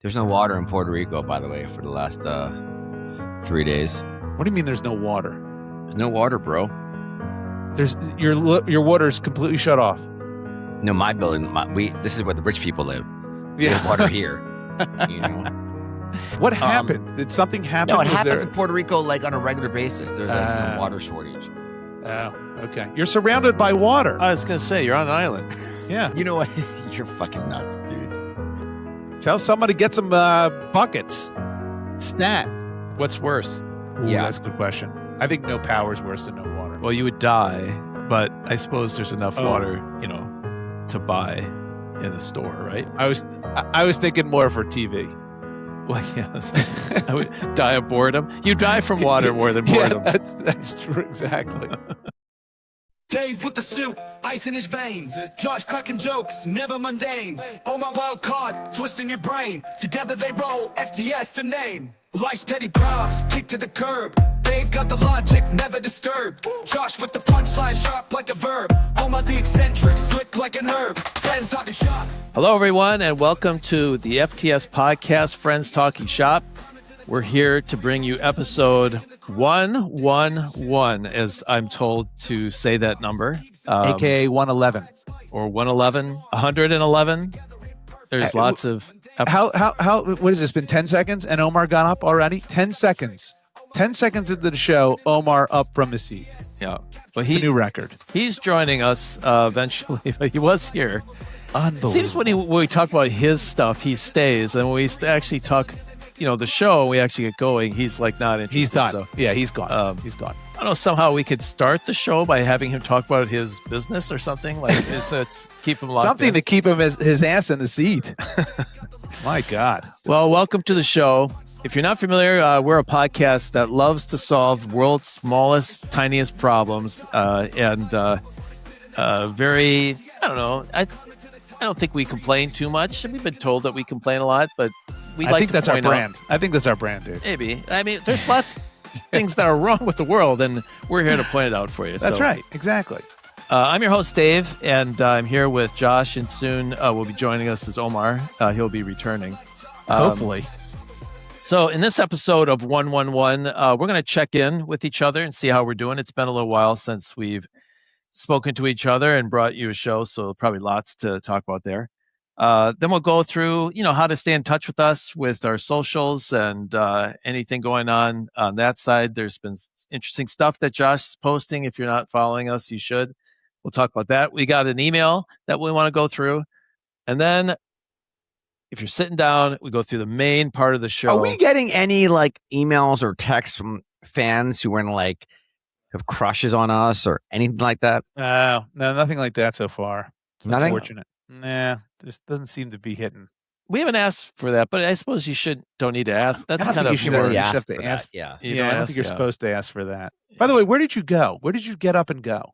There's no water in Puerto Rico, by the way, for the last 3 days. What do you mean there's no water? There's no water, bro. There's your water is completely shut off. No, my building. This is where the rich people live. Yeah. There's water here. You know. What happened? Did something happen? No, it happens in Puerto Rico like on a regular basis. There's like some water shortage. Oh, okay. You're surrounded by water. I was going to say, you're on an island. Yeah. You know what? You're fucking nuts, dude. Tell somebody to get some buckets. Stat. What's worse? Ooh, Yeah. that's a good question. I think no power is worse than no water. Well, you would die, but I suppose there's enough water, to buy in the store, right? I was thinking more for TV. Well, yes. I would die of boredom. You die from water more than boredom. Yeah, that's true. Exactly. Dave with the suit, ice in his veins. Josh cracking jokes, never mundane. Oh my wild card, twisting your brain. Together they roll, FTS the name. Life's petty props, kick to the curb. Dave got the logic, never disturbed. Josh with the punchline, sharp like a verb. Omar the eccentric, slick like an herb. Friends talking shop. Hello, everyone, and welcome to the FTS podcast, Friends Talking Shop. We're here to bring you episode 111, as I'm told to say that number. AKA 111. Or 111, 111. There's lots of... How, what has this been, 10 seconds? And Omar got up already? 10 seconds. 10 seconds into the show, Omar up from his seat. Yeah. Well, It's a new record. He's joining us eventually, but he was here. Unbelievable. It seems when we talk about his stuff, he stays. And when we actually talk, the show, we actually get going, he's like not interested. He's done. So, Yeah, he's gone. He's gone. I don't know, somehow we could start the show by having him talk about his business or something. Like, keep him locked Something in. to keep him his ass in the seat. My God. Well, welcome to the show. If you're not familiar, we're a podcast that loves to solve the world's smallest, tiniest problems. Very, I don't know, I don't think we complain too much. We've been told that we complain a lot, but I think that's our brand. I think that's our brand, dude. Maybe. I mean, there's lots of things that are wrong with the world, and we're here to point it out for you. That's right. Exactly. I'm your host, Dave, and I'm here with Josh, and soon will be joining us as Omar. He'll be returning. Hopefully. So in this episode of 111, we're going to check in with each other and see how we're doing. It's been a little while since we've spoken to each other and brought you a show, so probably lots to talk about there. Then we'll go through, how to stay in touch with us with our socials and anything going on that side. There's been interesting stuff that Josh is posting. If you're not following us, you should. We'll talk about that. We got an email that we want to go through. And then if you're sitting down, we go through the main part of the show. Are we getting any emails or texts from fans who want to have crushes on us or anything like that? No, nothing like that so far. It's Nothing? unfortunate. Nah, just doesn't seem to be hitting. We haven't asked for that, but I suppose you don't need to ask. That's I don't kind think of you should more- really You have ask to for ask. that, yeah. You I don't ask, think you're yeah. supposed to ask for that. By the way, where did you go? Where did you get up and go?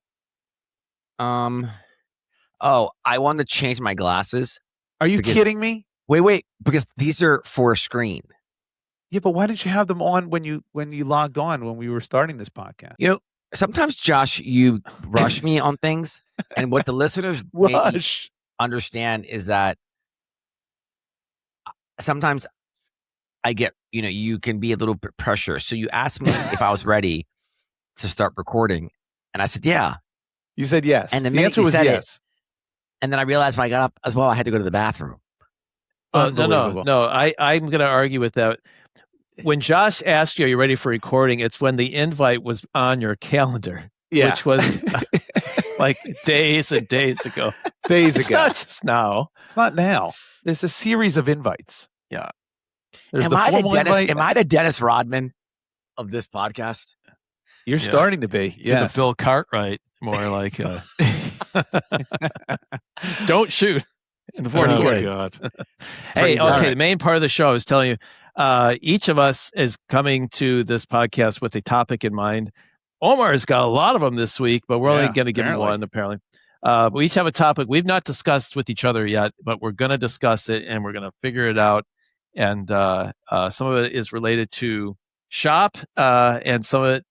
I wanted to change my glasses. Are you Because- kidding me? Wait, because these are for a screen. Yeah, but why didn't you have them on when you logged on when we were starting this podcast? Sometimes, Josh, you rush me on things, and what the listeners maybe Rush. understand is that sometimes I get, you can be a little bit pressure. So you asked me if I was ready to start recording, and I said, yeah. You said yes. And the the minute answer you was said it, yes. And then I realized when I got up as well, I had to go to the bathroom. Unbelievable. No. I'm going to argue with that. When Josh asked you, are you ready for recording? It's when the invite was on your calendar, Yeah. which was like days and days ago. Days It's ago. not just now. It's not now. There's a series of invites. Yeah. There's Am the I formal invite. Am I the Dennis Rodman of this podcast? You're Yeah. starting to be. You're Yes. the Bill Cartwright, more like don't shoot in the fourth Oh, quarter. God. Hey, All okay, right. the main part of the show is telling you, each of us is coming to this podcast with a topic in mind. Omar's got a lot of them this week, but we're only Yeah, going to give him apparently. one, apparently. We each have a topic we've not discussed with each other yet, but we're going to discuss it and we're going to figure it out. And some of it is related to shop, and some of it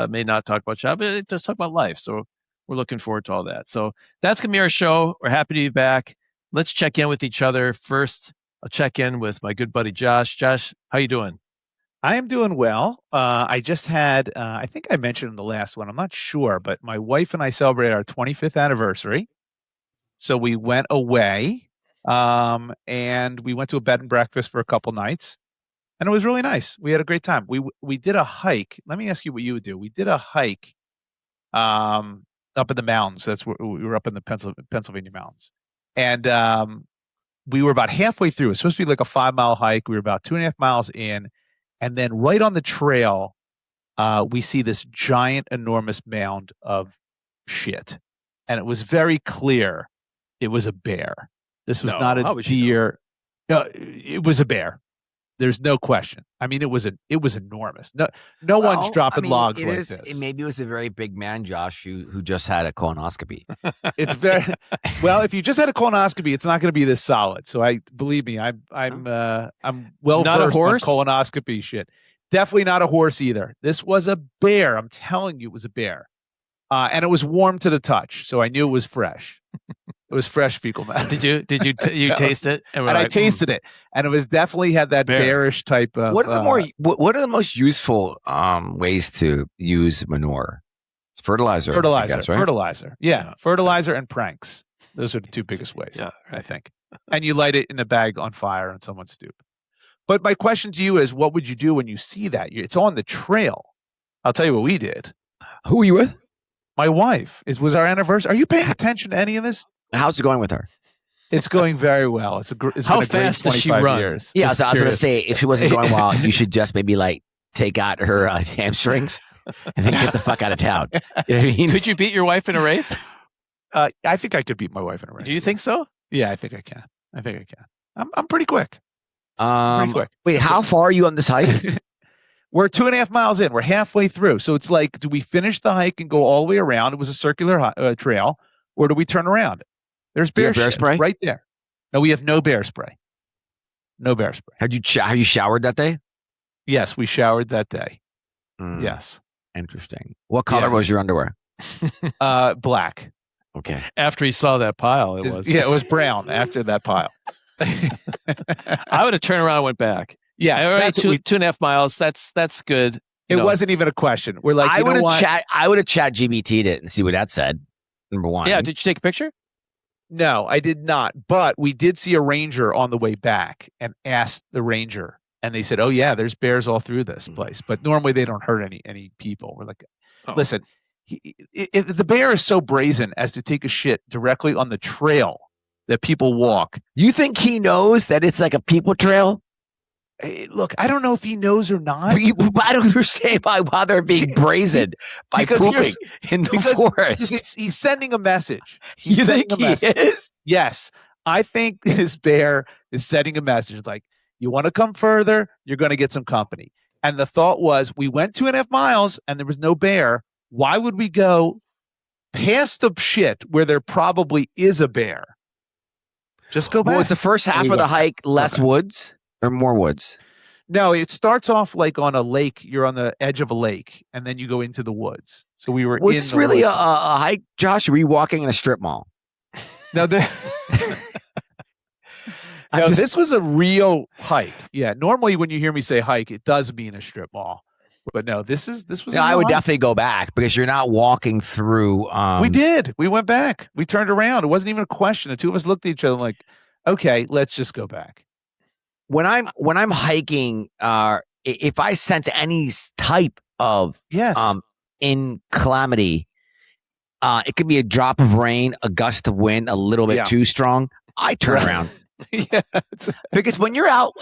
may not talk about shop, but it does talk about life. So we're looking forward to all that. So that's going to be our show. We're happy to be back. Let's check in with each other first. I'll check in with my good buddy Josh. Josh, how you doing? I am doing well. I just had, I think I mentioned in the last one, I'm not sure, but my wife and I celebrated our 25th anniversary. So we went away and we went to a bed and breakfast for a couple nights. And it was really nice. We had a great time. We did a hike. Let me ask you what you would do. We did a hike up in the mountains. That's where we were, up in the Pennsylvania mountains. And we were about halfway through. It's supposed to be like a 5-mile hike. We were about 2.5 miles in. And then right on the trail, we see this giant, enormous mound of shit. And it was very clear it was a bear. This was not a deer. It was a bear. There's no question. I mean, it was enormous. No one's dropping logs like this. Maybe it was a very big man, Josh, who just had a colonoscopy. It's very well. If you just had a colonoscopy, it's not going to be this solid. So believe me, I'm well versed on colonoscopy shit. Definitely not a horse either. This was a bear. I'm telling you, it was a bear, and it was warm to the touch, so I knew it was fresh. It was fresh fecal matter. Did you taste it? And I tasted it, and it was definitely had that bearish type of. What are the most useful ways to use manure? It's fertilizer. Fertilizer, guess, right? fertilizer. Yeah, fertilizer and pranks. Those are the two biggest ways. Yeah, right. I think. And you light it in a bag on fire on someone's stoop. But my question to you is, what would you do when you see that? It's on the trail. I'll tell you what we did. Who were you with? My wife. Was our anniversary. Are you paying attention to any of this? How's it going with her? It's going very well. It's How been a great fast does she 25 run? years. Yeah, so I was going to say, if she wasn't going well, you should just maybe like take out her hamstrings and then get the fuck out of town. You know what I mean? Could you beat your wife in a race? I think I could beat my wife in a race. Do you think so? Yeah, I think I can. I'm pretty quick. Pretty quick. Wait, how far are you on this hike? We're 2.5 miles in. We're halfway through. So it's like, do we finish the hike and go all the way around? It was a circular trail. Or do we turn around? There's bear spray right there. No, we have no bear spray. No bear spray. Have you showered that day? Yes, we showered that day. Yes. Interesting. What color was your underwear? Black. Okay. After he saw that pile, it was. Yeah, it was brown after that pile. I would have turned around and went back. Yeah, that's 2.5 miles. That's good. It wasn't even a question. We're like, I would have chat GBT'd it and see what that said. Number one. Yeah. Did you take a picture? No, I did not. But we did see a ranger on the way back and asked the ranger, and they said, "Oh yeah, there's bears all through this place." But normally they don't hurt any people. We're like, listen, if the bear is so brazen as to take a shit directly on the trail that people walk. You think he knows that it's like a people trail? Look, I don't know if he knows or not. But I don't understand why they're being brazen by pooping in the forest. He's sending a message. You think he is? Yes. I think this bear is sending a message like, you want to come further, you're going to get some company. And the thought was, we went 2.5 miles and there was no bear. Why would we go past the shit where there probably is a bear? Just go back. Well, it's the first half of the hike, less woods? Or more woods? No, it starts off like on a lake. You're on the edge of a lake, and then you go into the woods. So we were. Was this really a hike, Josh? Or were you walking in a strip mall? No, this was a real hike. Yeah, normally when you hear me say hike, it does mean a strip mall. But no, this was. Yeah, I would definitely go back because you're not walking through. We did. We went back. We turned around. It wasn't even a question. The two of us looked at each other like, "Okay, let's just go back." When I'm hiking, if I sense any type of in calamity, it could be a drop of rain, a gust of wind, a little bit too strong. I turn around. Yeah, because when you're out,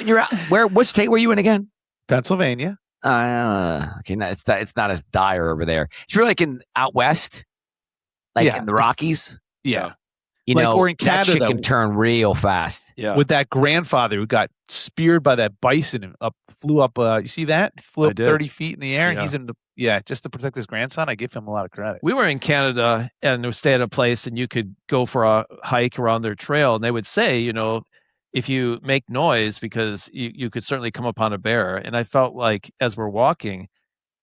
what state were you in again? Pennsylvania. Okay, it's not as dire over there. If you're like out west, like in the Rockies, you know, or in Canada, that shit can turn real fast. Yeah. With that grandfather who got speared by that bison and flew up. You see that? Flew up 30 feet in the air, and he's in just to protect his grandson. I give him a lot of credit. We were in Canada and we stayed at a place, and you could go for a hike around their trail, and they would say, you know, if you make noise, because you could certainly come upon a bear. And I felt like as we're walking,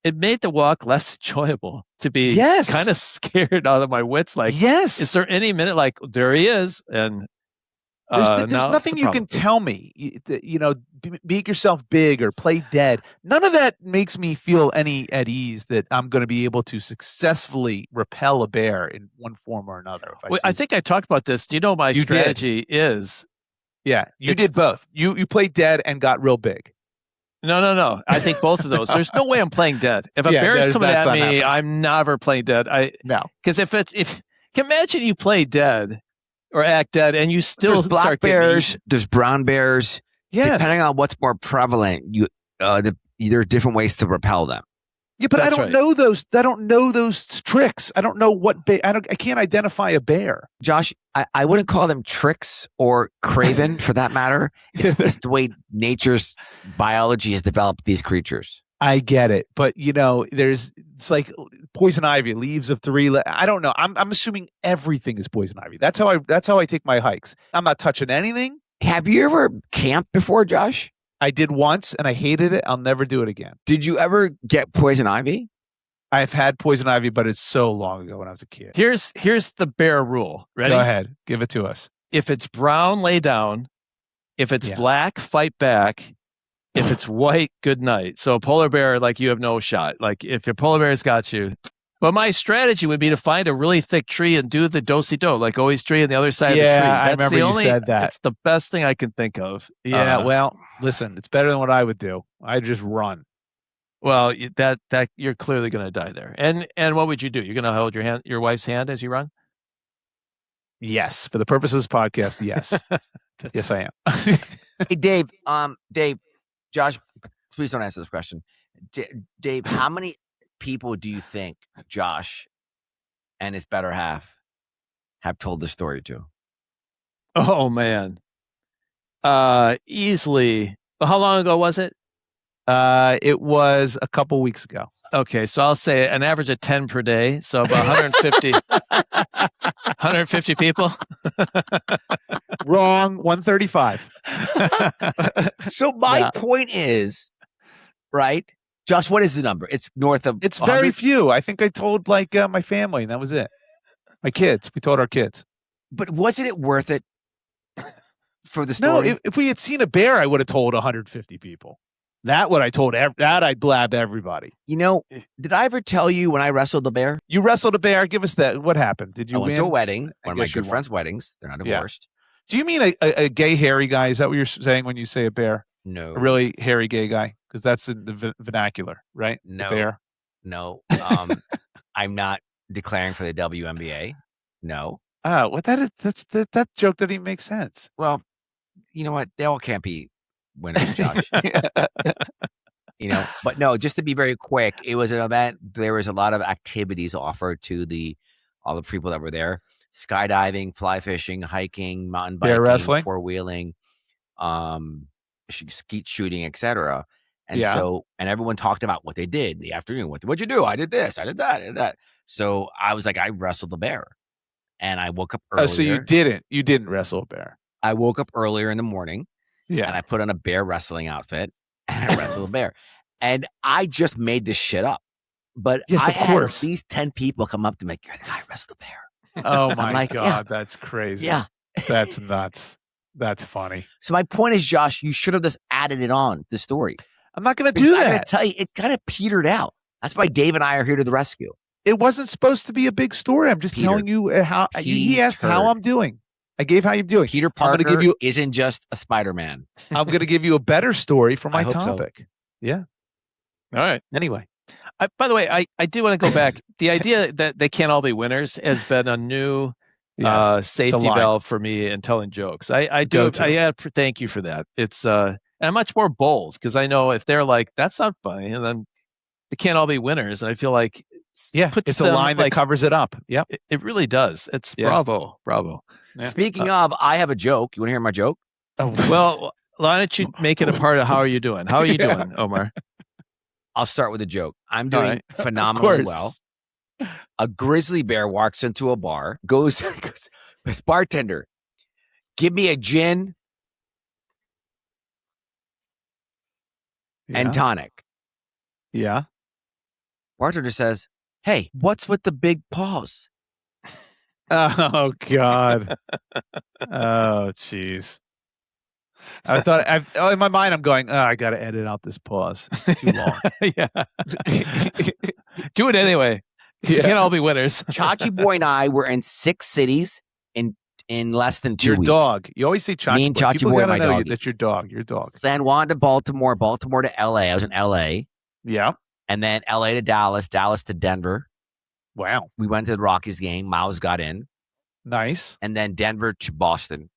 it made the walk less enjoyable to be kind of scared out of my wits. Like, is there any minute like there he is? And There's now it's a nothing you can problem. tell me. Make yourself big or play dead. None of that makes me feel any at ease that I'm going to be able to successfully repel a bear in one form or another. Well, I think I talked about this. Do you know my strategy is? Yeah, you did both. You played dead and got real big. No. I think both of those. There's no way I'm playing dead. If a bear is coming at me, I'm never playing dead. No, because imagine you play dead or act dead, and you still there's black bears, there's brown bears. Yes, depending on what's more prevalent, there are different ways to repel them. Yeah, but I don't know those. I don't know those tricks. I don't know what I can't identify a bear. Josh, I wouldn't call them tricks or craven for that matter. It's just the way nature's biology has developed these creatures. I get it, but it's like poison ivy, leaves of three. I don't know. I'm assuming everything is poison ivy. That's how I take my hikes. I'm not touching anything. Have you ever camped before, Josh? I did once and I hated it. I'll never do it again. Did you ever get poison ivy? I've had poison ivy, but it's so long ago when I was a kid. Here's the bear rule. Ready? Go ahead. Give it to us. If it's brown, lay down. If it's black, fight back. If it's white, good night. So a polar bear, like, you have no shot. Like, if your polar bear's got you. But my strategy would be to find a really thick tree and do the do-si-do, like always tree on the other side of the tree. I remember you said that. It's the best thing I can think of. Yeah, well, listen, it's better than what I would do. I'd just run. Well, that you're clearly going to die there. And what would you do? You're going to hold your wife's hand as you run? Yes, for the purpose of this podcast, yes. Yes, I am. Hey, Dave, Josh, please don't answer this question. Dave, how many people do you think Josh and his better half have told the story to? Oh, man. Easily. How long ago was it? It was a couple weeks ago. Okay, so I'll say an average of 10 per day. So about 150 people. Wrong. 135. So my point is, right? Josh, what is the number? It's north of. It's very few. I think I told my family, and that was it. My kids. We told our kids. But wasn't it worth it for the story? No, if we had seen a bear, I would have told 150 people. That what I told. That I'd blab everybody. Did I ever tell you when I wrestled the bear? You wrestled a bear. Give us that. What happened? Did you win? I went to a wedding. One of my good friends' weddings. They're not divorced. Yeah. Do you mean a gay hairy guy? Is that what you're saying when you say a bear? No. A really hairy gay guy? Because that's in the vernacular, right? No. The bear? No. I'm not declaring for the WNBA. No. Oh, what that joke doesn't even make sense. Well, you know what? They all can't be winners, Josh. But no, just to be very quick, it was an event. There was a lot of activities offered to all the people that were there: skydiving, fly fishing, hiking, mountain biking, bear wrestling, four-wheeling, skeet shooting, etc. And and everyone talked about what they did in the afternoon. What'd you do? I did this. I did that. I did that. So I was like, I wrestled the bear, and I woke up earlier. Oh, so you didn't? You didn't wrestle a bear? I woke up earlier in the morning. Yeah. And I put on a bear wrestling outfit and I wrestled a bear. And I just made this shit up. But yes, I of course. had at least 10 people come up to me, you're the guy who wrestled a bear. Oh my God, that's crazy. Yeah. That's nuts. That's funny. So my point is, Josh, you should have just added it on the story. I'm not going to do that. I'm going to tell you, it kind of petered out. That's why Dave and I are here to the rescue. It wasn't supposed to be a big story. I'm just telling you how he asked how I'm doing. I gave how you're doing. Peter Parker isn't just a Spider-Man. I'm going to give you a better story for my topic. So. Yeah. All right. Anyway. By the way, I do want to go back. The idea that they can't all be winners has been a new safety valve for me in telling jokes. I thank you for that. It's I'm much more bold because I know if they're like, that's not funny, and then they can't all be winners. And I feel like it's a line that covers it up. Yep. It really does. It's bravo. Yeah. Speaking of, I have a joke. You want to hear my joke? Oh. Well, why don't you make it a part of how are you doing? How are you doing, Omar? I'll start with a joke. I'm doing phenomenally well. A grizzly bear walks into a bar, goes bartender, give me a gin and tonic. Yeah. Bartender says, hey, what's with the big paws? Oh God. Oh jeez. I thought in my mind I'm going, I got to edit out this pause. It's too long. Yeah. Do it anyway. You can't all be winners. Chachi Boy and I were in 6 cities in less than 2 Your weeks. dog. You always say Chachi Me and Boy. Chachi People Boy, gotta my know doggy. that's your dog. Your dog. San Juan to Baltimore, Baltimore to LA. I was in LA. Yeah. And then LA to Dallas, Dallas to Denver. Wow. We went to the Rockies game. Miles got in. Nice. And then Denver to Boston.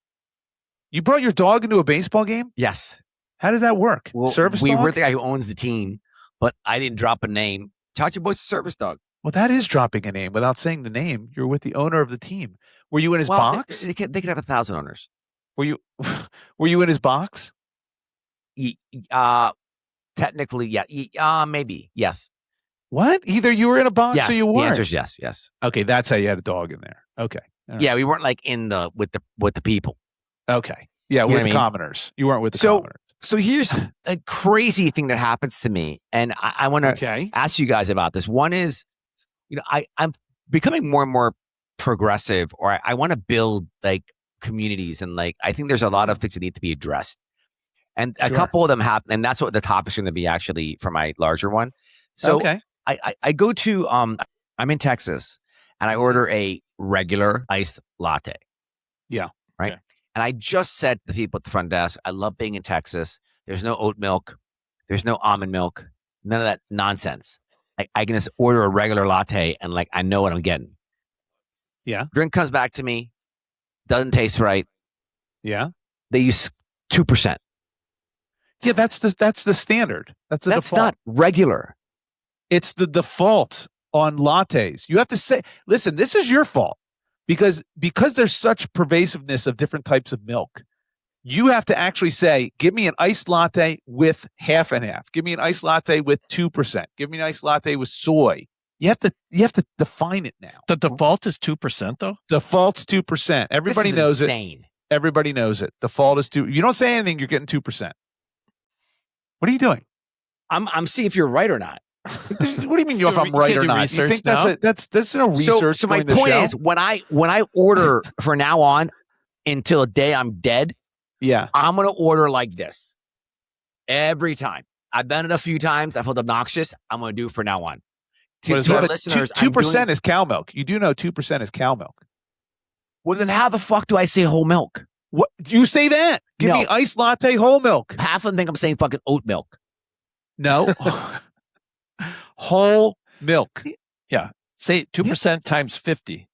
You brought your dog into a baseball game? Yes. How did that work? Well, Service we dog? were the guy who owns the team, but I didn't drop a name. Chachi Boy's a service dog. Well, that is dropping a name without saying the name. You're with the owner of the team. Were you in his box? They could have 1,000 owners. Were you in his box? Technically, yeah. Maybe. Yes. What? Either you were in a box Yes. or you The weren't. answer is yes. Yes. Okay, that's how you had a dog in there. Okay. All right. Yeah, we weren't like with the people. Okay. Yeah, You know with what I the mean? commoners. You weren't with the So- commoners. So here's a crazy thing that happens to me, and I want to Okay. ask you guys about this. One is, I'm becoming more and more progressive, or I want to build like communities, and like I think there's a lot of things that need to be addressed, and a Sure. couple of them happen, and that's what the topic's going to be actually for my larger one. So Okay. I go to I'm in Texas, and I order a regular iced latte. Yeah. Right. Okay. And I just said to the people at the front desk, I love being in Texas. There's no oat milk. There's no almond milk. None of that nonsense. I can just order a regular latte and like I know what I'm getting. Yeah. Drink comes back to me. Doesn't taste right. Yeah. They use 2%. Yeah, that's the standard. That's the That's default. not regular. It's the default on lattes. You have to say, listen, this is your fault because there's such pervasiveness of different types of milk. You have to actually say, give me an iced latte with half and half. Give me an iced latte with 2%. Give me an iced latte with soy. You have to define it now. The default is 2%, though. Default's 2%. Everybody This is knows insane. it. Everybody knows it. Default is 2. You don't say anything, you're getting 2%. What are you doing? I'm seeing if you're right or not. What do you mean? So if I'm you right can't or do not? You research think now? that's no research? So my during the point show? is when I order from now on until the day I'm dead, yeah. I'm gonna order like this every time. I've done it a few times. I felt obnoxious. I'm gonna do it from now on. To What is our that? listeners, 2% is cow milk. You do know 2% is cow milk. Well, then how the fuck do I say whole milk? What you say that? Give No. me iced latte whole milk. Half of them think I'm saying fucking oat milk. No. Whole milk. Say 2% times 50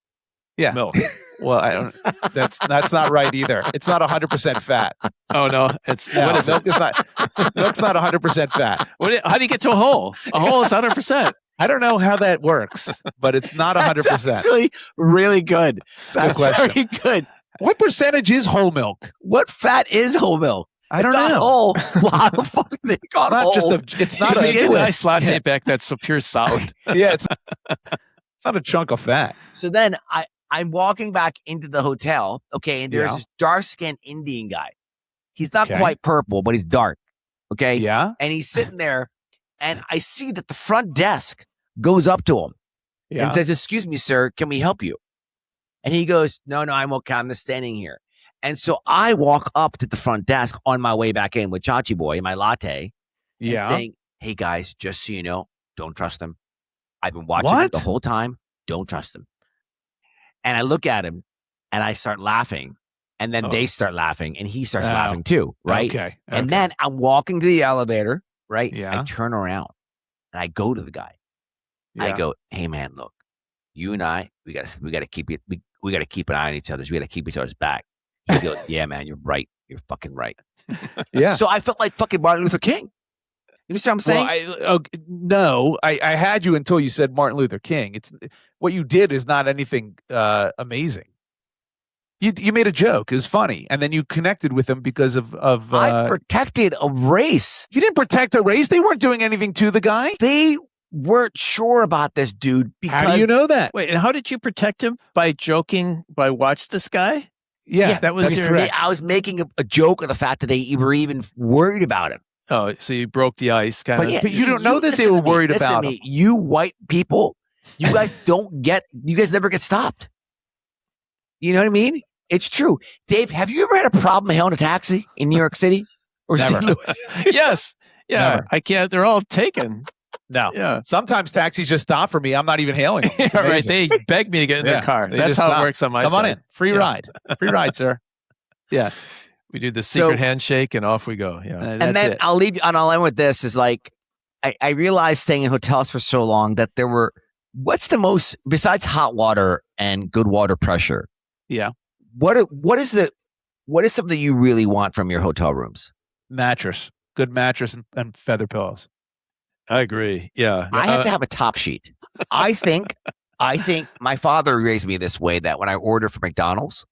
Yeah. milk. Well, I don't. That's not right either. It's not 100% fat. Oh, no. It's No, what is milk it? is not. Milk's not 100% fat. How do you get to a whole? A whole is 100%. I don't know how that works, but it's not 100%. That's actually really good. That's question. very good. What percentage is whole milk? What fat is whole milk? I don't It's not know. Whole. How the fuck do they call It's not whole? just a. It's not You a. get a with. nice latte back that's a pure solid. Yeah, it's not a chunk of fat. So then I'm walking back into the hotel. Okay, and there's Yeah. this dark-skinned Indian guy. He's not Okay. quite purple, but he's dark. Okay. Yeah. And he's sitting there, and I see that the front desk goes up to him Yeah. and says, "Excuse me, sir, can we help you?" And he goes, "No, I'm okay. I'm just standing here." And so I walk up to the front desk on my way back in with Chachi Boy and my latte, and Yeah. saying, "Hey guys, just so you know, don't trust him. I've been watching What? it the whole time. Don't trust him." And I look at him, and I start laughing, and then Oh. they start laughing, and he starts Oh. laughing too, right? Okay. And then I'm walking to the elevator, right? Yeah. I turn around, and I go to the guy. I go, "Hey man, look, you and I, we gotta keep it. We gotta keep an eye on each other. We gotta keep each other's back." He goes, "Yeah, man, you're right. You're fucking right." Yeah. So I felt like fucking Martin Luther King. You understand what I'm saying? Well, no, I had you until you said Martin Luther King. It's what you did is not anything amazing. You made a joke. It was funny, and then you connected with him because of. I protected a race. You didn't protect a race. They weren't doing anything to the guy. They weren't sure about this dude because How do you know that? Wait, and how did you protect him? By joking, by watch this guy? Yeah, that was that's your- correct. I was making a joke of the fact that they were even worried about him. Oh, so you broke the ice, kind of. yeah, But you don't know that they listen were to me, worried listen to about me. him. You white people, you guys never get stopped. You know what I mean? It's true. Dave, have you ever had a problem hailing a taxi in New York City or Never. St. Louis? Yes. Yeah. Never. I can't. They're all taken. No. Yeah. Sometimes taxis just stop for me. I'm not even hailing them. It's Right. amazing. They beg me to get in their car. That's how it works on my side. Come on in. Free ride. Free ride, sir. Yes. We do the secret handshake and off we go. Yeah. And then I'll leave, and I'll end with this is like, I realized staying in hotels for so long that there were, what's the most, besides hot water and good water pressure? Yeah. What is something you really want from your hotel rooms? Mattress. Good mattress and feather pillows. I agree. Yeah. I have to have a top sheet. I think my father raised me this way that when I order for McDonald's,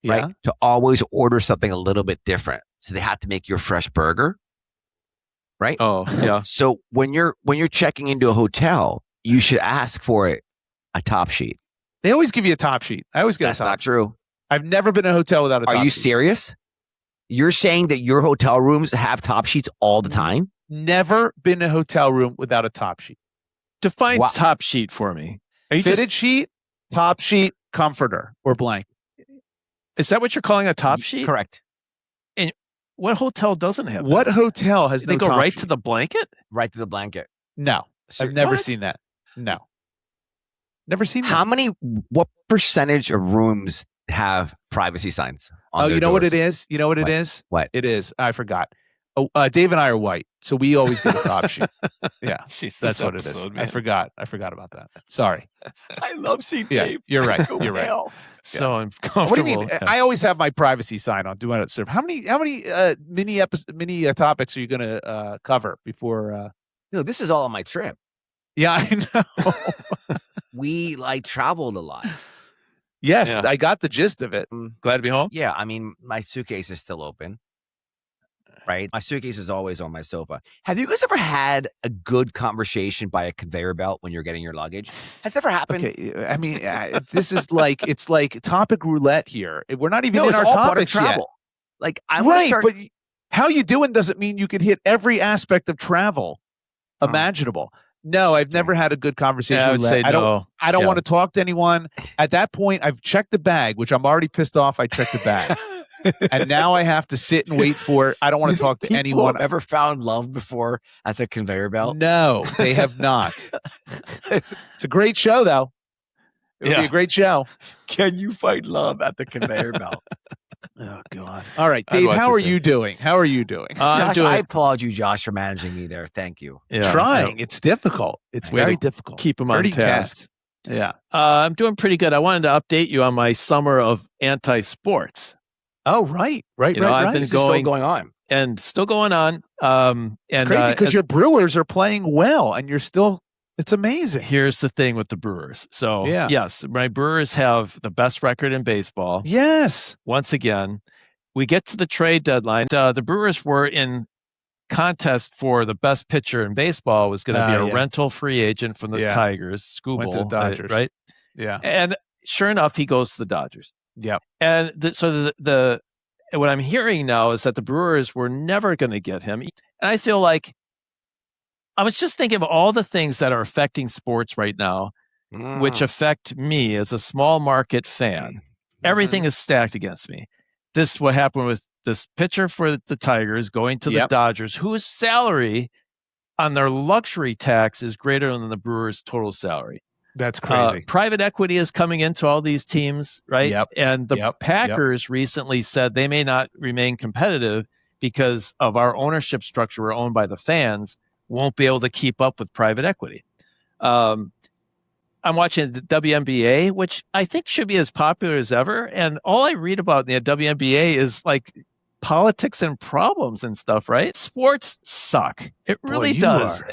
right, to always order something a little bit different. So they have to make you a fresh burger. Right? Oh, yeah. So when you're checking into a hotel, you should ask for a top sheet. They always give you a top sheet. I always get That's a top not sheet. true. I've never been in a hotel without a top sheet. Are you serious? You're saying that your hotel rooms have top sheets all the time? Never been in a hotel room without a top sheet. Define top sheet for me. Are you fitted sheet, top sheet, comforter, or blank? Is that what you're calling a top sheet? Correct. And what hotel doesn't have What that? hotel has They no go top right sheet? to the blanket? Right to the blanket. No. I've never seen that. No. Never seen that. What percentage of rooms have privacy signs on their you know what doors? it is? You know what it is? What? It is. I forgot. Oh, Dave and I are white, so we always get a top sheet. Yeah. Jeez, That's this what it is. episode, I man. forgot. I forgot about that. Sorry. I love seeing Yeah, Dave. you're right. Go You're right. whale. So What uncomfortable. do you mean? I always have my privacy sign on. Do not serve. How many mini topics are you going to cover before? This is all on my trip. Yeah, I know. We traveled a lot. Yes, Yeah. I got the gist of it. Glad to be home? Yeah, I mean, my suitcase is still open. Right? My suitcase is always on my sofa. Have you guys ever had a good conversation by a conveyor belt when you're getting your luggage? Has that ever happened? Okay, I mean, this is it's like topic roulette here. We're not even in it's our all part of topics yet. travel. Like I want to Right, start. but how you doing doesn't mean you can hit every aspect of travel imaginable. No, I've never had a good conversation. Yeah, I would with say I don't. no. I don't Yeah. want to talk to anyone. At that point, I've checked the bag, which I'm already pissed off. I checked the bag, and now I have to sit and wait for it. I don't want to talk to People anyone. have ever found love before at the conveyor belt? No, they have not. It's a great show, though. It would be a great show. Can you find love at the conveyor belt? Oh, God. All right, I'd Dave, watch how this are thing. you doing? How are you doing? Josh, doing I applaud you, Josh, for managing me there. Thank you. Yeah. Trying. It's difficult. It's Way to very difficult. keep 'em on Birdie task. cats. Yeah. I'm doing pretty good. I wanted to update you on my summer of anti-sports. Oh, right. Right, You know, I've been This is still going on. and still going on. And It's crazy because as- your Brewers are playing well and you're still, it's amazing. here's the thing with the Brewers. So, Yeah. yes, my Brewers have the best record in baseball. Yes. Once again, we get to the trade deadline. The Brewers were in contest for the best pitcher in baseball. Was going to be a Yeah. rental free agent from the Yeah. Tigers, Skubal, Went to the Dodgers. right? Yeah. And sure enough, he goes to the Dodgers. Yep. And what I'm hearing now is that the Brewers were never going to get him. And I feel like I was just thinking of all the things that are affecting sports right now, which affect me as a small market fan. Everything is stacked against me. This what happened with this pitcher for the Tigers going to the Yep. Dodgers, whose salary on their luxury tax is greater than the Brewers' total salary. That's crazy. Private equity is coming into all these teams, right? Yep. And the Yep. Packers recently said they may not remain competitive because of our ownership structure. We're owned by the fans, won't be able to keep up with private equity. I'm watching the WNBA, which I think should be as popular as ever. And all I read about in the WNBA is like politics and problems and stuff, right? Sports suck. It really you does. are.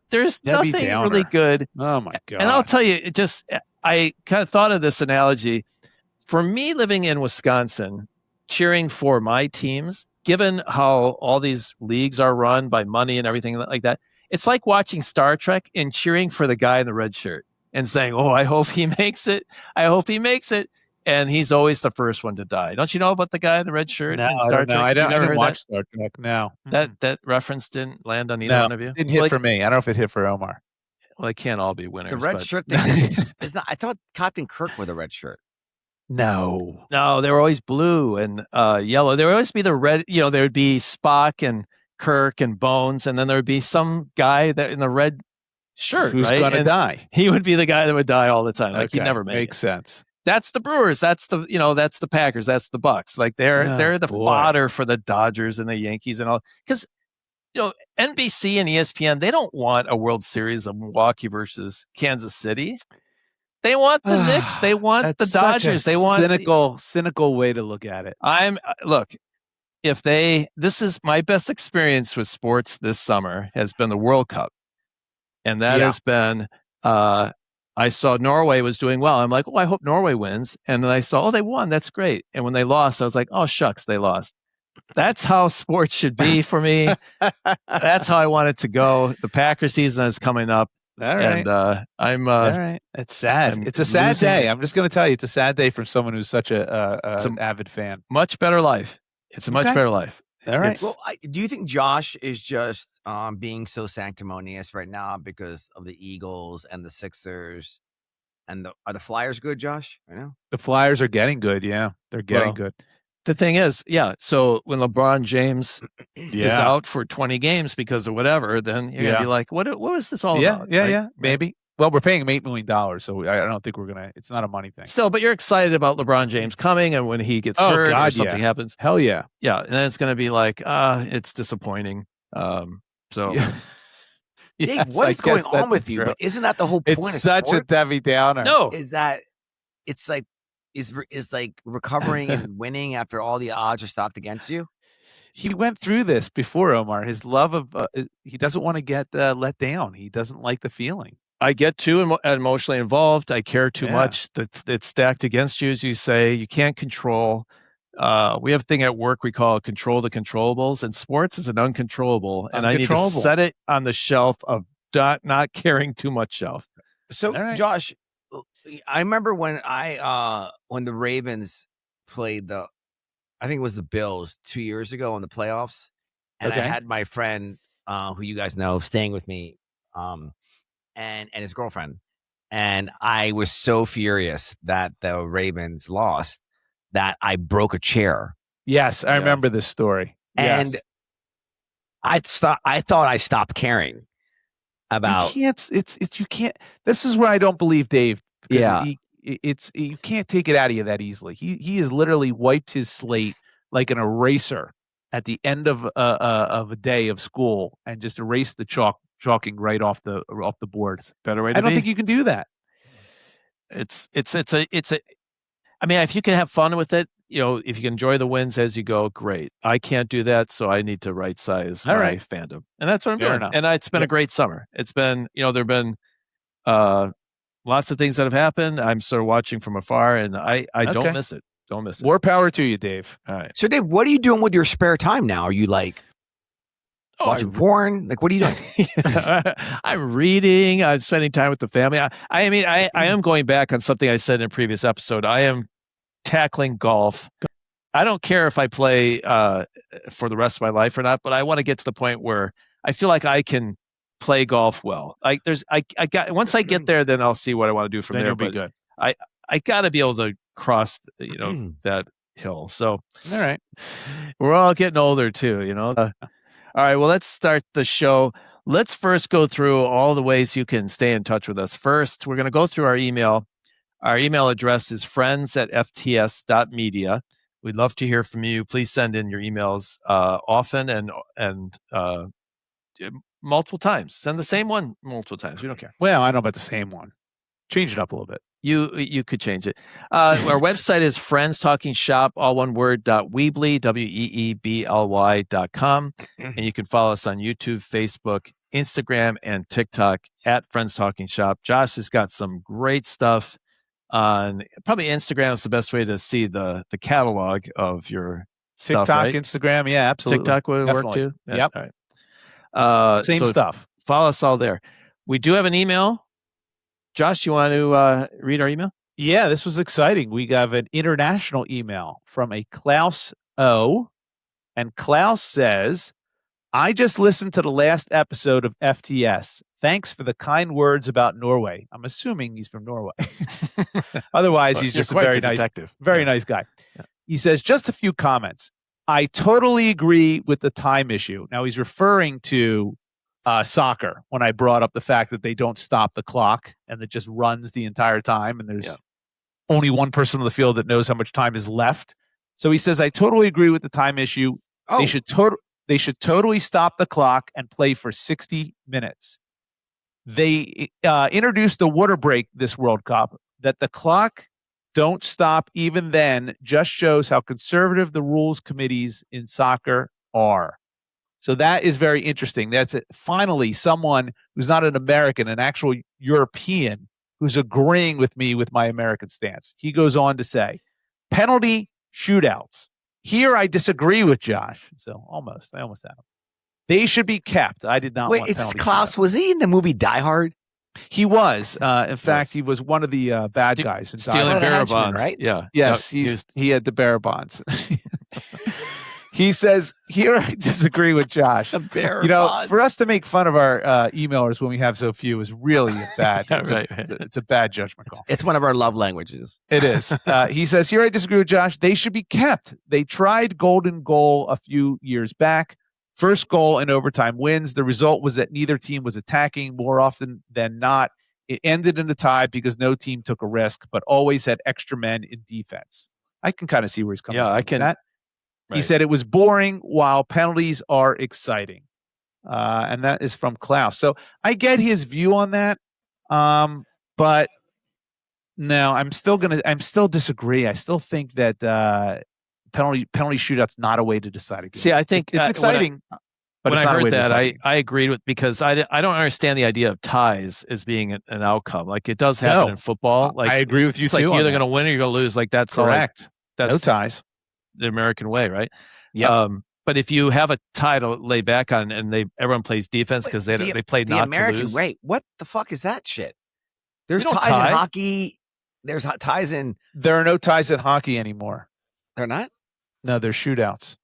There's Debbie nothing Downer. really good. Oh, my God. And I'll tell you, I kind of thought of this analogy. For me, living in Wisconsin, cheering for my teams, given how all these leagues are run by money and everything like that, it's like watching Star Trek and cheering for the guy in the red shirt and saying, "Oh, I hope he makes it. I hope he makes it." And he's always the first one to die. Don't you know about the guy in the red shirt No, in I Star don't know. Trek? I You didn't never heard watch Star Trek. No. that reference didn't land on either No, one of you? didn't hit for me. I don't know if it hit for Omar. Well, they can't all be winners. The red but- shirt thing is not. I thought Captain Kirk wore the red shirt. No. No, they were always blue and yellow. There would always be the red. There would be Spock and Kirk and Bones, and then there would be some guy that in the red shirt, who's right? gonna die. He would be the guy that would die all the time. Like he never made Makes sense. That's the Brewers. That's the Packers. That's the Bucks. Like they're the fodder for the Dodgers and the Yankees and all. Because NBC and ESPN, they don't want a World Series of Milwaukee versus Kansas City. They want the Knicks. They want the Dodgers. They want cynical way to look at it. Look. This is my best experience with sports this summer has been the World Cup. And that has been, I saw Norway was doing well. I'm like, I hope Norway wins. And then I saw, they won. That's great. And when they lost, I was like, oh, shucks, they lost. That's how sports should be for me. That's how I want it to go. The Packer season is coming up. All right. And I'm all right. It's sad. It's a sad day. I'm just going to tell you, it's a sad day for someone who's such an avid fan. Much better life. It's a much better life. All right. Well, do you think Josh is just being so sanctimonious right now because of the Eagles and the Sixers? And are the Flyers good, Josh? Right now? The Flyers are getting good. Yeah, they're getting good. The thing is, so when LeBron James is out for 20 games because of whatever, then you're going to be like, what was this all about? Yeah, maybe. Well, we're paying him $8 million, so I don't think we're going to – it's not a money thing. Still, but you're excited about LeBron James coming, and when he gets hurt or something happens. Hell yeah. Yeah, and then it's going to be like, it's disappointing. Dave, what is going on with you? But isn't that the whole point of sports? It's such a Debbie Downer. No. Is that it's like is like recovering and winning after all the odds are stacked against you? He went through this before, Omar. His love of he doesn't want to get let down. He doesn't like the feeling. I get too emotionally involved. I care too much. It's stacked against you, as you say. You can't control. We have a thing at work we call control the controllables, and sports is an uncontrollable. And I need to set it on the shelf of not caring too much shelf. So, Josh, I remember when when the Ravens played I think it was the Bills 2 years ago in the playoffs, and I had my friend who you guys know staying with me, and his girlfriend, and I was so furious that the Ravens lost that I broke a chair. Yes, I remember this story. And I thought I stopped caring about. You can't. This is where I don't believe Dave. You can't take it out of you that easily. He has literally wiped his slate like an eraser at the end of a day of school and just erased the chalking right off the board. Better way to I don't think you can do that. It's a. I mean, if you can have fun with it, if you can enjoy the wins as you go, great. I can't do that, so I need to right size my fandom, and that's what I'm doing. And it's been a great summer. It's been, there've been lots of things that have happened. I'm sort of watching from afar, and I don't miss it. Don't miss it. More power to you, Dave. All right. So, Dave, what are you doing with your spare time now? Are you like watching porn? Like, what are you doing? I'm reading. I'm spending time with the family. I mean, I am going back on something I said in a previous episode. I am tackling golf. I don't care if I play for the rest of my life or not, but I want to get to the point where I feel like I can play golf well. Like once I get there, then I'll see what I want to do from there. You'll be good. I got to be able to cross, that hill. So, all right, we're all getting older too, all right, well, let's start the show. Let's first go through all the ways you can stay in touch with us. First, we're going to go through our email. Our email address is friends@fts.media. We'd love to hear from you. Please send in your emails often and multiple times. Send the same one multiple times. We don't care. Well, I don't know about the same one. Change it up a little bit. You could change it. Our website is friendstalkingshop, all one word, .weebly, WEEBLY.com. And you can follow us on YouTube, Facebook, Instagram, and TikTok at Friends Talking Shop. Josh has got some great stuff on probably Instagram is the best way to see the catalog of your TikTok, stuff, right? Instagram, yeah, absolutely. TikTok would work too? Yeah, yep. All right. Same stuff. Follow us all there. We do have an email. Josh, you want to read our email? Yeah, this was exciting. We got an international email from a Klaus O. And Klaus says, I just listened to the last episode of FTS. Thanks for the kind words about Norway. I'm assuming he's from Norway. Otherwise, he's just a very nice, nice guy. Yeah. He says, just a few comments. I totally agree with the time issue. Now, he's referring to soccer when I brought up the fact that they don't stop the clock and it just runs the entire time. And there's only one person on the field that knows how much time is left. So he says, I totally agree with the time issue. Oh. They should totally stop the clock and play for 60 minutes. They introduced the water break this World Cup. That the clock don't stop even then just shows how conservative the rules committees in soccer are. So that is very interesting. That's it. Finally someone who's not an American, an actual European, who's agreeing with me with my American stance. He goes on to say, penalty shootouts. Here I disagree with Josh. So I almost had him. They should be kept. I did not. Wait, it's Klaus. Was he in the movie Die Hard? He was. In fact, he was one of the bad guys in stealing bearer bonds, right? Yeah. Yes, he had the bearer bonds. He says, here I disagree with Josh. For us to make fun of our emailers when we have so few is really bad. It's a bad judgment call. It's one of our love languages. It is. He says, here I disagree with Josh. They should be kept. They tried golden goal a few years back. First goal in overtime wins. The result was that neither team was attacking. More often than not, it ended in a tie because no team took a risk, but always had extra men in defense. I can kind of see where he's coming from. I can. That. Right. He said it was boring while penalties are exciting. And that is from Klaus. So I get his view on that. But no, I'm still disagree. I still think that penalty shootout's not a way to decide a game. See, I think it's exciting. But when I heard that, I agreed with, because I don't understand the idea of ties as being an outcome. Like, it does happen in football. Like, I agree with you too. Like, you're either going to win or you're going to lose. Like, that's correct. That's no ties. The American way, right? Yeah. But if you have a tie to lay back on, and everyone plays defense because they play not American to lose. Way. What the fuck is that shit? There's ties in hockey. There's ties in. There are no ties in hockey anymore. They're not. No, they're shootouts.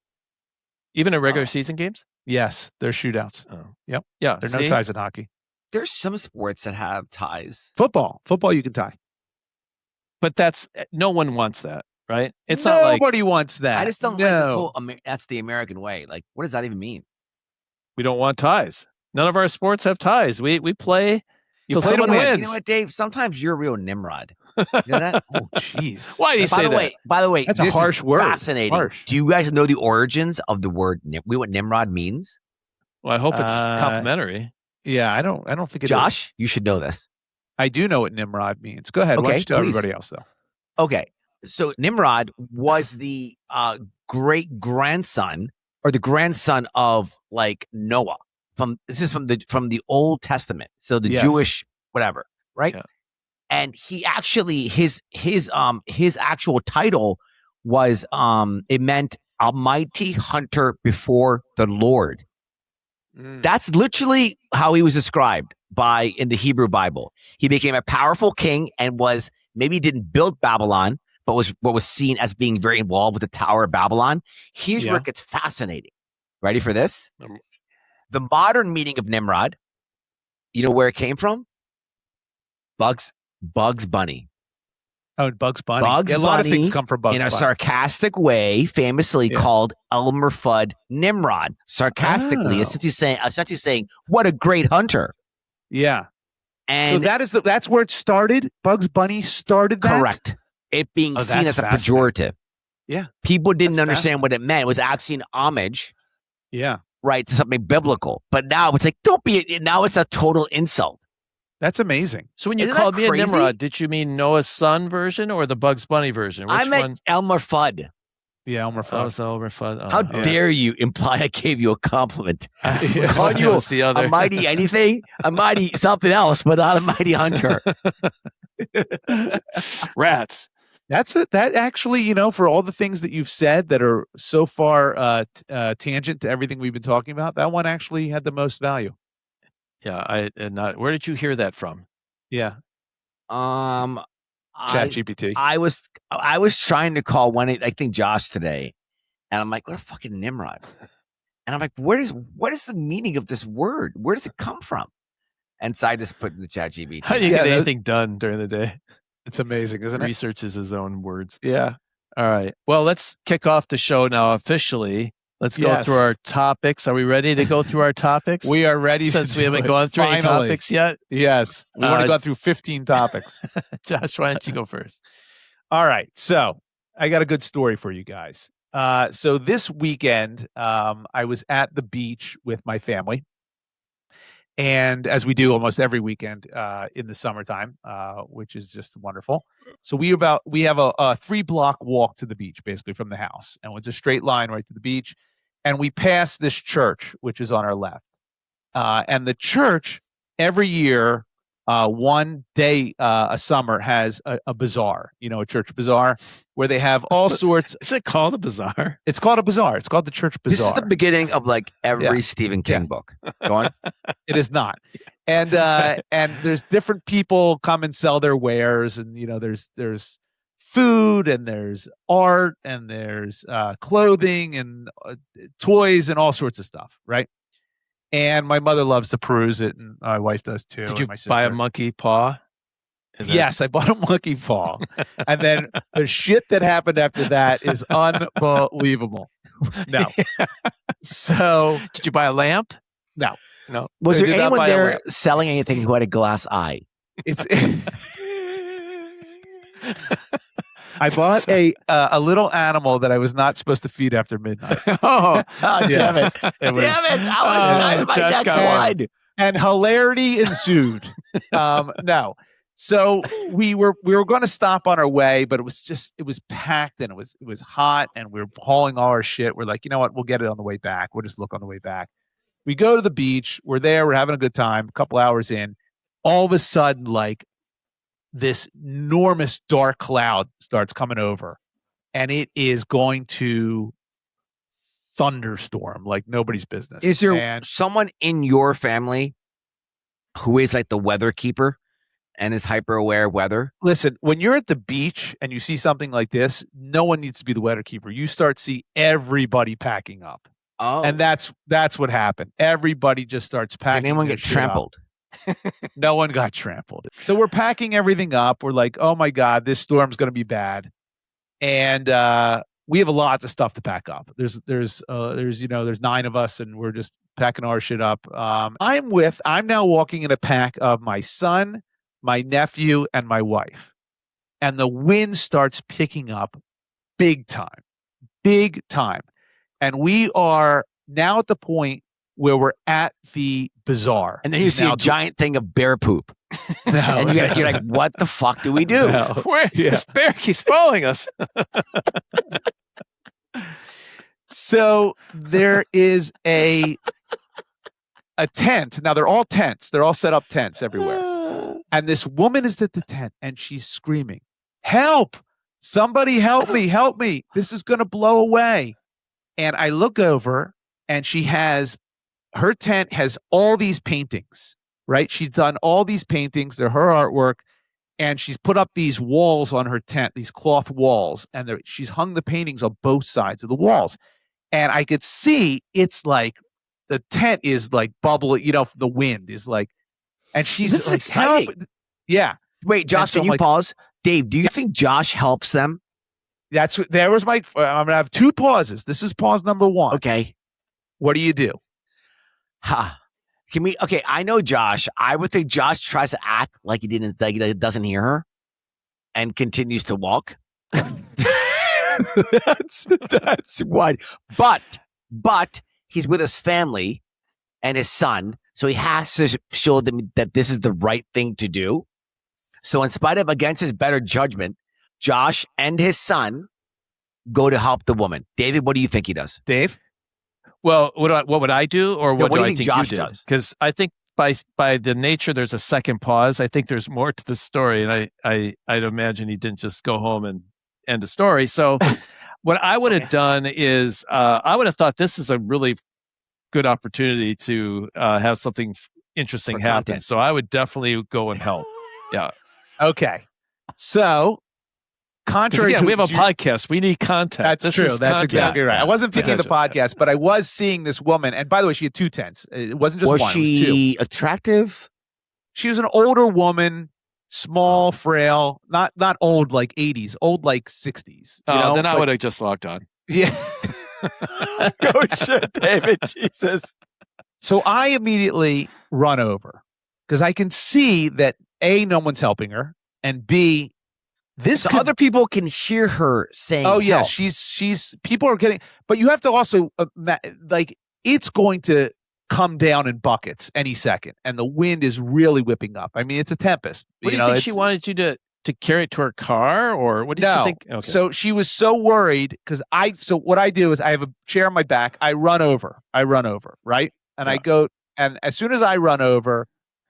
Even in regular season games. Yes, they're shootouts. Oh. Yep. Yeah. There are no ties in hockey. There's some sports that have ties. Football, you can tie. But no one wants that. Right? It's not like nobody wants that. I just don't like this whole. That's the American way. Like, what does that even mean? We don't want ties. None of our sports have ties. We play until someone wins. You know what, Dave? Sometimes you're a real Nimrod. You know that? Oh, jeez. Why do you say that? By the way, that's a harsh word. Fascinating. Harsh. Do you guys know the origins of the word? What Nimrod means? Well, I hope it's complimentary. Yeah, I don't think it Josh, is. You should know this. I do know what Nimrod means. Go ahead. Okay, why don't you tell everybody else though? Okay. So Nimrod was the great grandson or the grandson of like Noah. This is from the Old Testament. So the Jewish whatever, right? Yeah. And he actually his actual title was it meant a mighty hunter before the Lord. That's literally how he was described in the Hebrew Bible. He became a powerful king and didn't build Babylon, but was seen as being very involved with the Tower of Babylon. Here's where it gets fascinating. Ready for this? The modern meaning of Nimrod, you know where it came from? Bugs Bunny. Oh, Bugs Bunny. A lot of things come from Bugs Bunny. In a sarcastic way, famously called Elmer Fudd Nimrod. Sarcastically, essentially saying, what a great hunter. Yeah. And so that's where it started? Bugs Bunny started that? Correct. It being seen as a pejorative. Yeah. People didn't understand what it meant. It was actually an homage. Yeah. Right, to something biblical. But now it's like, now it's a total insult. That's amazing. So when you called me a Nimrod, did you mean Noah's son version or the Bugs Bunny version? Which I meant Elmer Fudd. Yeah, Elmer Fudd. Oh, it's Elmer Fudd. Oh, how dare you imply I gave you a compliment? Called you a mighty anything, a mighty something else, but not a mighty hunter. Rats. That actually, for all the things that you've said that are so far tangent to everything we've been talking about, that one actually had the most value. Yeah, where did you hear that from? Yeah. ChatGPT. I was trying to call I think Josh today, and I'm like, what a fucking Nimrod. And I'm like, what is the meaning of this word? Where does it come from? And so I just put in the chat GBT. How do you get anything done during the day? It's amazing, isn't it? Researches his own words. Yeah. All right. Well, let's kick off the show now officially. Let's go through our topics. Are we ready to go through our topics? We are ready. Since we haven't gone through any topics yet. Yes. We want to go through 15 topics. Josh, why don't you go first? All right. So I got a good story for you guys. So this weekend, I was at the beach with my family. And as we do almost every weekend in the summertime, which is just wonderful. So we have a 3-block walk to the beach, basically from the house, and it's a straight line right to the beach. And we pass this church, which is on our left. And the church every year, one day a summer has a bazaar, a church bazaar, where they have all sorts. Is it called a bazaar? It's called a bazaar. It's called the church bazaar. This is the beginning of like every Stephen King book. Go on. It is not. And there's different people come and sell their wares, and there's food, and there's art, and there's clothing and toys and all sorts of stuff, right? And my mother loves to peruse it, and my wife does too. Did you my sister. buy a monkey paw? Yes, I bought a monkey paw. And then the shit that happened after that is unbelievable. No. So did you buy a lamp? No. Was there anyone there selling anything who had a glass eye? I bought a little animal that I was not supposed to feed after midnight. Damn it! Damn it! I was my next one. And hilarity ensued. No. So we were going to stop on our way, but it was packed, and it was hot, and we were hauling all our shit. We're like, you know what? We'll get it on the way back. We'll just look on the way back. We go to the beach. We're there. We're having a good time. A couple hours in, all of a sudden, like this enormous dark cloud starts coming over, and it is going to thunderstorm like nobody's business. Is there someone in your family who is like the weather keeper and is hyper aware of weather? Listen, when you're at the beach and you see something like this, no one needs to be the weather keeper. You start to see everybody packing up. Oh. And that's what happened. Everybody just starts packing. Did anyone get trampled? No one got trampled. So we're packing everything up. We're like, oh my God, this storm's going to be bad. And we have a lot of stuff to pack up. There's 9 of us, and we're just packing our shit up. I'm now walking in a pack of my son, my nephew, and my wife. And the wind starts picking up big time. And we are now at the point where we're at the bazaar. And then you see a giant thing of bear poop. And you're like, what the fuck do we do? No. This bear keeps following us. So there is a tent. Now they're all tents. They're all set up tents everywhere. And this woman is at the tent, and she's screaming, help! Somebody help me, help me. This is going to blow away. And I look over, and her tent has all these paintings, right? She's done all these paintings. They're her artwork. And she's put up these walls on her tent, these cloth walls. And she's hung the paintings on both sides of the walls. And I could see it's like the tent is like bubbling, the wind is like, and she's this is like, exciting. help. Yeah. Wait, Josh, can you pause? Dave, do you think Josh helps them? I'm going to have 2 pauses. This is pause number 1. Okay. What do you do? Okay, I know Josh. I would think Josh tries to act like he doesn't hear her and continues to walk. That's what. But he's with his family and his son, so he has to show them that this is the right thing to do. So in spite of against his better judgment, Josh and his son go to help the woman. David, what do you think he does? Dave? Well, what would I do, or what do I think Josh you did? does? Because I think by the nature, there's a second pause. I think there's more to the story, and I'd imagine he didn't just go home and end the story. So what I would have done is I would have thought this is a really good opportunity to have something interesting happen. So I would definitely go and help. Yeah. Okay. So contrary to we have a podcast. We need content. That's true. That's exactly right. I wasn't thinking of the podcast, but I was seeing this woman. And by the way, she had 2 tents. It wasn't just one. Was she attractive? She was an older woman, small, frail, not old like 80s, old like 60s. Oh, then I would have just logged on. Yeah. Oh shit, David. Jesus. So I immediately run over because I can see that A, no one's helping her, and B, other people can hear her saying, "Oh yeah, help. she's." People are getting, but you have to also like it's going to come down in buckets any second, and the wind is really whipping up. I mean, it's a tempest. What do you think she wanted you to carry it to her car, or what did you think? Okay. So she was so worried because So what I do is I have a chair on my back. I run over, right, and I go, and as soon as I run over,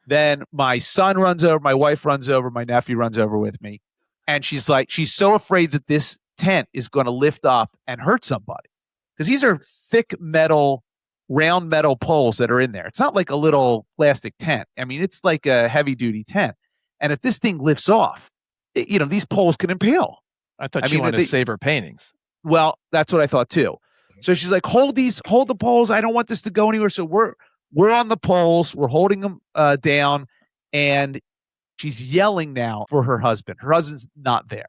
then my son runs over, my wife runs over, my nephew runs over with me. And she's so afraid that this tent is going to lift up and hurt somebody. Because these are thick metal, round metal poles that are in there. It's not like a little plastic tent. I mean, it's like a heavy duty tent. And if this thing lifts off, these poles can impale. I thought she wanted to save her paintings. Well, that's what I thought too. So she's like, hold the poles. I don't want this to go anywhere. So we're on the poles. We're holding them down. And she's yelling now for her husband. Her husband's not there.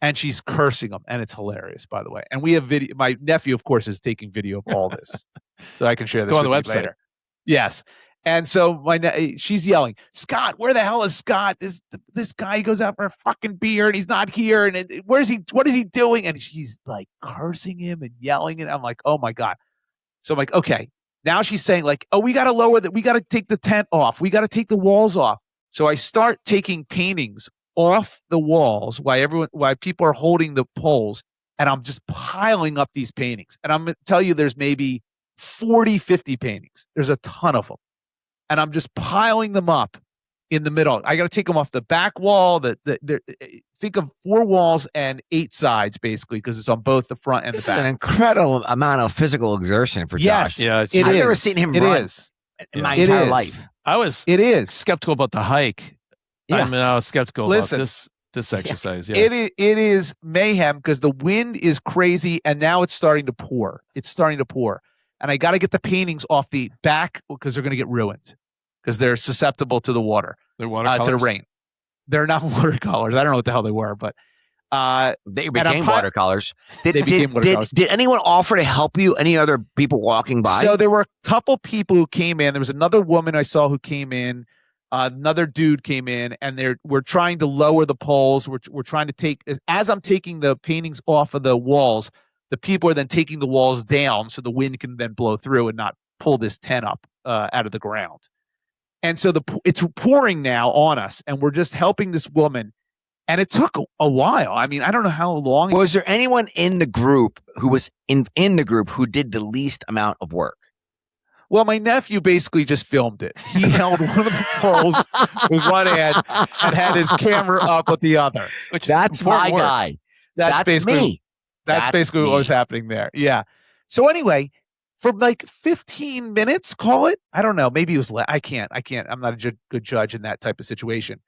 And she's cursing him. And it's hilarious, by the way. And we have video. My nephew, of course, is taking video of all this. So I can share this Go on with the you website. later. Yes. And so she's yelling, Scott, where the hell is Scott? This guy goes out for a fucking beer and he's not here. And what is he doing? And she's like cursing him and yelling. And I'm like, oh my God. So I'm like, okay. Now she's saying like, oh, we got to we got to take the tent off. We got to take the walls off. So I start taking paintings off the walls while people are holding the poles, and I'm just piling up these paintings. And I'm going to tell you there's maybe 40, 50 paintings. There's a ton of them. And I'm just piling them up in the middle. I got to take them off the back wall. Think of 4 walls and 8 sides, basically, because it's on both the front and the back. It's an incredible amount of physical exertion for Josh. Yeah, I've never seen him run in my entire life. I was skeptical about the hike. Yeah. I'm now skeptical about this exercise. Yeah. It is mayhem because the wind is crazy and now it's starting to pour. And I got to get the paintings off the back because they're going to get ruined because they're susceptible to the water. They're watercolors? To the rain. They're not watercolors. I don't know what the hell they were, but they became watercolors. They became watercolors. Did anyone offer to help you? Any other people walking by? So there were a couple people who came in. There was another woman I saw who came in. Another dude came in, and we're trying to lower the poles. We're trying to take, as I'm taking the paintings off of the walls, the people are then taking the walls down so the wind can then blow through and not pull this tent up out of the ground. And so it's pouring now on us, and we're just helping this woman. And it took a while. I mean, I don't know how long. Was there anyone in the group who was in the group who did the least amount of work? Well, my nephew basically just filmed it. He held one of the poles with one hand and had his camera up with the other. That's my guy. That's basically me. That's basically what was happening there. Yeah. So anyway, for like 15 minutes, call it. I don't know. Maybe it was less. I can't. I'm not a good judge in that type of situation.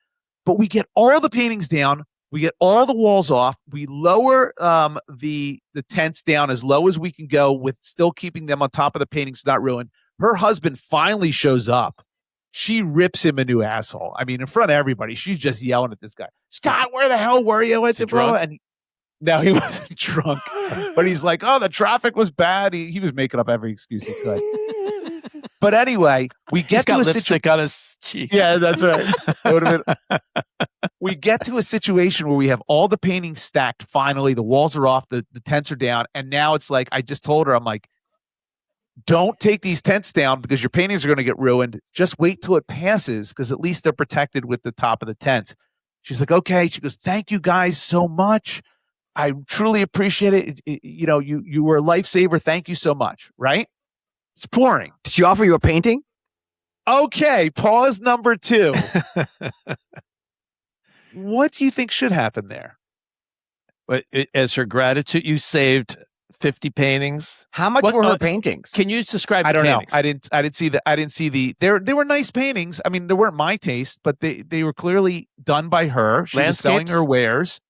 But we get all the paintings down. We get all the walls off. We lower the tents down as low as we can go with still keeping them on top of the paintings not ruined. Her husband finally shows up. She rips him a new asshole. I mean, in front of everybody, she's just yelling at this guy. Scott, where the hell were you? And no, he wasn't drunk. But he's like, oh, the traffic was bad. He was making up every excuse he could. But anyway, we get to a lipstick on his cheek. Yeah, that's right. We get to a situation where we have all the paintings stacked. Finally, the walls are off, the tents are down, and now it's like I just told her, I'm like, don't take these tents down because your paintings are going to get ruined. Just wait till it passes because at least they're protected with the top of the tent. She's like, okay. She goes, thank you guys so much. I truly appreciate it. You were a lifesaver. Thank you so much. Right? It's pouring. Did she offer you a painting? Okay. Pause number 2. What do you think should happen there? But as her gratitude, you saved 50 paintings. How much were her paintings? Can you describe the I don't paintings? know. I didn't see the they were nice paintings. I mean, they weren't my taste, but they were clearly done by her. She was selling her wares.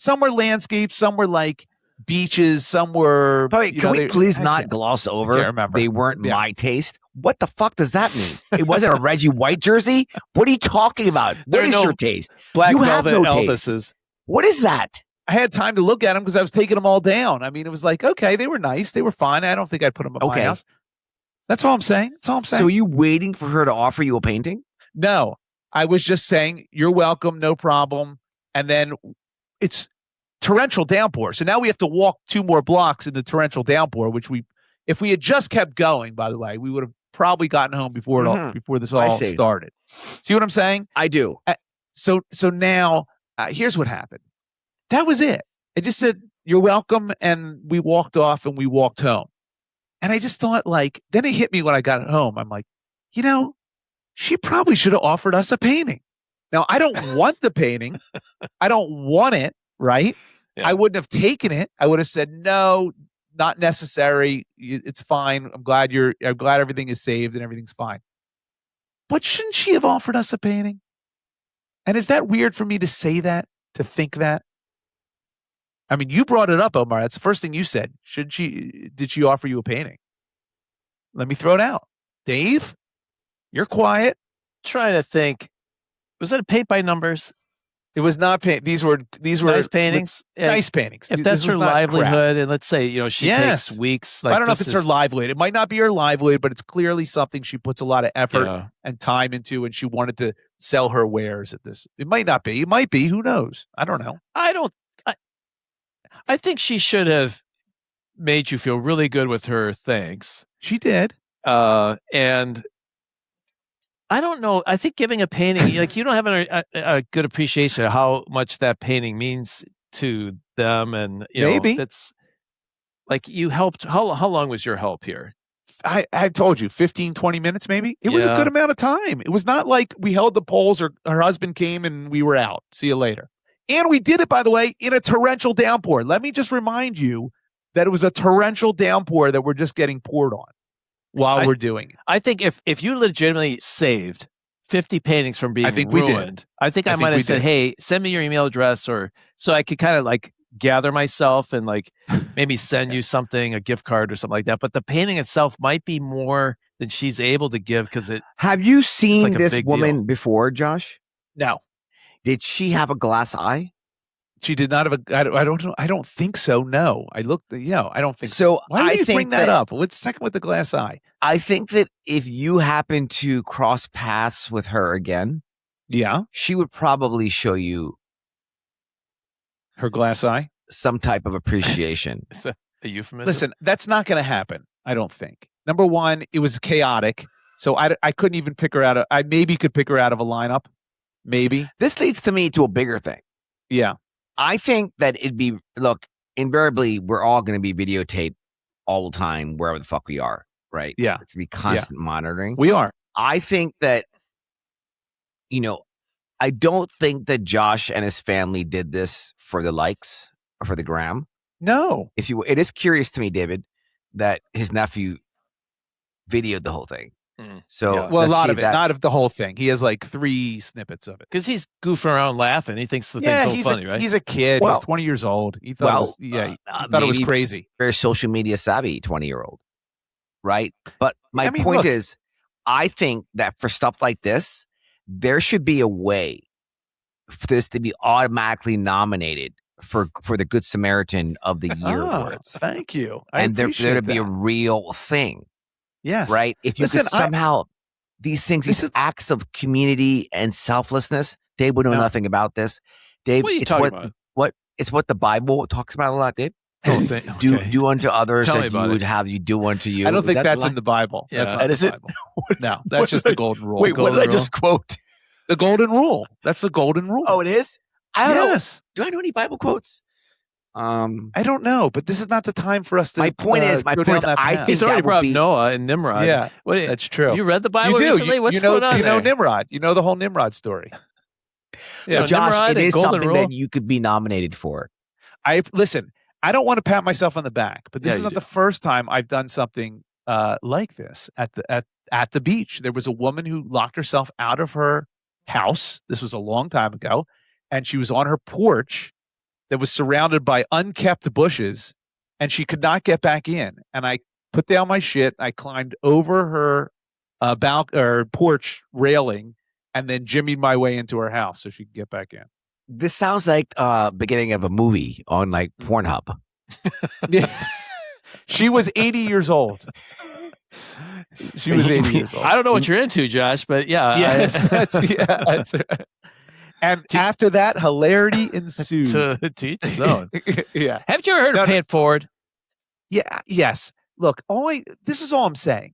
Some were landscapes, some were like beaches, some were. Can we please not gloss over? Remember. They weren't my taste. What the fuck does that mean? It wasn't a Reggie White jersey. What are you talking about? What is your taste? Black you velvet have no Elvises. Taste. What is that? I had time to look at them because I was taking them all down. I mean, it was like, okay, they were nice, they were fine. I don't think I'd put them at my house. That's all I'm saying. That's all I'm saying. So, are you waiting for her to offer you a painting? No, I was just saying, you're welcome, no problem. And then it's torrential downpour. So now we have to walk 2 more blocks in the torrential downpour, which if we had just kept going, by the way, we would have probably gotten home before this all started. See what I'm saying? I do. So now here's what happened. That was it. I just said, you're welcome. And we walked off and we walked home. And I just thought, like, then it hit me when I got home. I'm like, she probably should have offered us a painting. Now, I don't want the painting. I don't want it, right? Yeah. I wouldn't have taken it. I would have said, no, not necessary. It's fine. I'm glad everything is saved and everything's fine. But shouldn't she have offered us a painting? And is that weird for me to say that, to think that? I mean, you brought it up, Omar. That's the first thing you said. Did she offer you a painting? Let me throw it out. Dave, you're quiet. Trying to think. Was it a paint by numbers? It was not paint. These were nice paintings. Nice paintings. If that's her livelihood, and let's say she takes weeks. Like, I don't know if it's her livelihood. It might not be her livelihood, but it's clearly something she puts a lot of effort and time into, and she wanted to sell her wares at this. It might not be. It might be. Who knows? I don't know. I think she should have made you feel really good with her thanks. She did. And I don't know. I think giving a painting, like, you don't have a good appreciation of how much that painting means to them. And, maybe it's like you helped. How long was your help here? I told you 15, 20 minutes, maybe. It was a good amount of time. It was not like we held the poles or her husband came and we were out. See you later. And we did it, by the way, in a torrential downpour. Let me just remind you that it was a torrential downpour that we're just getting poured on while we're doing it. I think if you legitimately saved 50 paintings from being ruined, I think I might have said, hey, send me your email address, so I could kind of like gather myself and like maybe send you something, a gift card or something like that. But the painting itself might be more than she's able to give because it. Have you seen this woman before, Josh? No. Did she have a glass eye? She did not have I don't know. I don't think so. No. I looked. I don't think so. Why do you bring that up? What's second with the glass eye? I think that if you happen to cross paths with her again, she would probably show you her glass eye, some type of appreciation. Is that a euphemism? Listen, that's not going to happen. I don't think. Number one, it was chaotic, so I couldn't even pick her out. I maybe could pick her out of a lineup. Maybe. This leads to me to a bigger thing. Yeah. I think that invariably, we're all going to be videotaped all the time, wherever the fuck we are, right? Yeah. To be constant monitoring. We are. I think that, I don't think that Josh and his family did this for the likes or for the gram. No. It is curious to me, David, that his nephew videoed the whole thing. So, a lot of it, not of the whole thing. He has like 3 snippets of it because he's goofing around laughing. He thinks the thing's so funny, right? He's a kid. He's 20 years old. He thought he thought it was crazy. Very social media savvy 20-year-old, right? But my point is, I think that for stuff like this, there should be a way for this to be automatically nominated for the Good Samaritan of the Year awards. Thank you. And there to be a real thing. Yes. Right? If you could somehow, these acts of community and selflessness, Dave would know nothing about this. Dave, what are you talking about? It's what the Bible talks about a lot, Dave. Do unto others that you would have you do unto you. I don't think that's in the Bible. Yeah. That's not is the it? Bible. No, that's just the golden rule. Wait, what did I just quote? The golden rule. That's the golden rule. Oh, it is? I don't know. Do I know any Bible quotes? I don't know, but this is not the time for us to. My point is, I think he's already brought up Noah and Nimrod. Yeah, that's true. Have you read the Bible recently? What's going on? You know Nimrod. You know the whole Nimrod story. Yeah, Josh, it is something that you could be nominated for. Listen. I don't want to pat myself on the back, but this is not the first time I've done something like this at the beach. There was a woman who locked herself out of her house. This was a long time ago, and she was on her porch. that was surrounded by unkept bushes, and she could not get back in. And I put down my shit. I climbed over her porch railing, and then jimmied my way into her house so she could get back in. This sounds like beginning of a movie on like Pornhub. She was 80 years old. She was 80 years old. I don't know what you're into, Josh, but yeah. Yes, that's right. And after that, hilarity ensued. To each his own. Yeah. Haven't you ever heard of pay it forward? Yeah. Yes. Look, this is all I'm saying.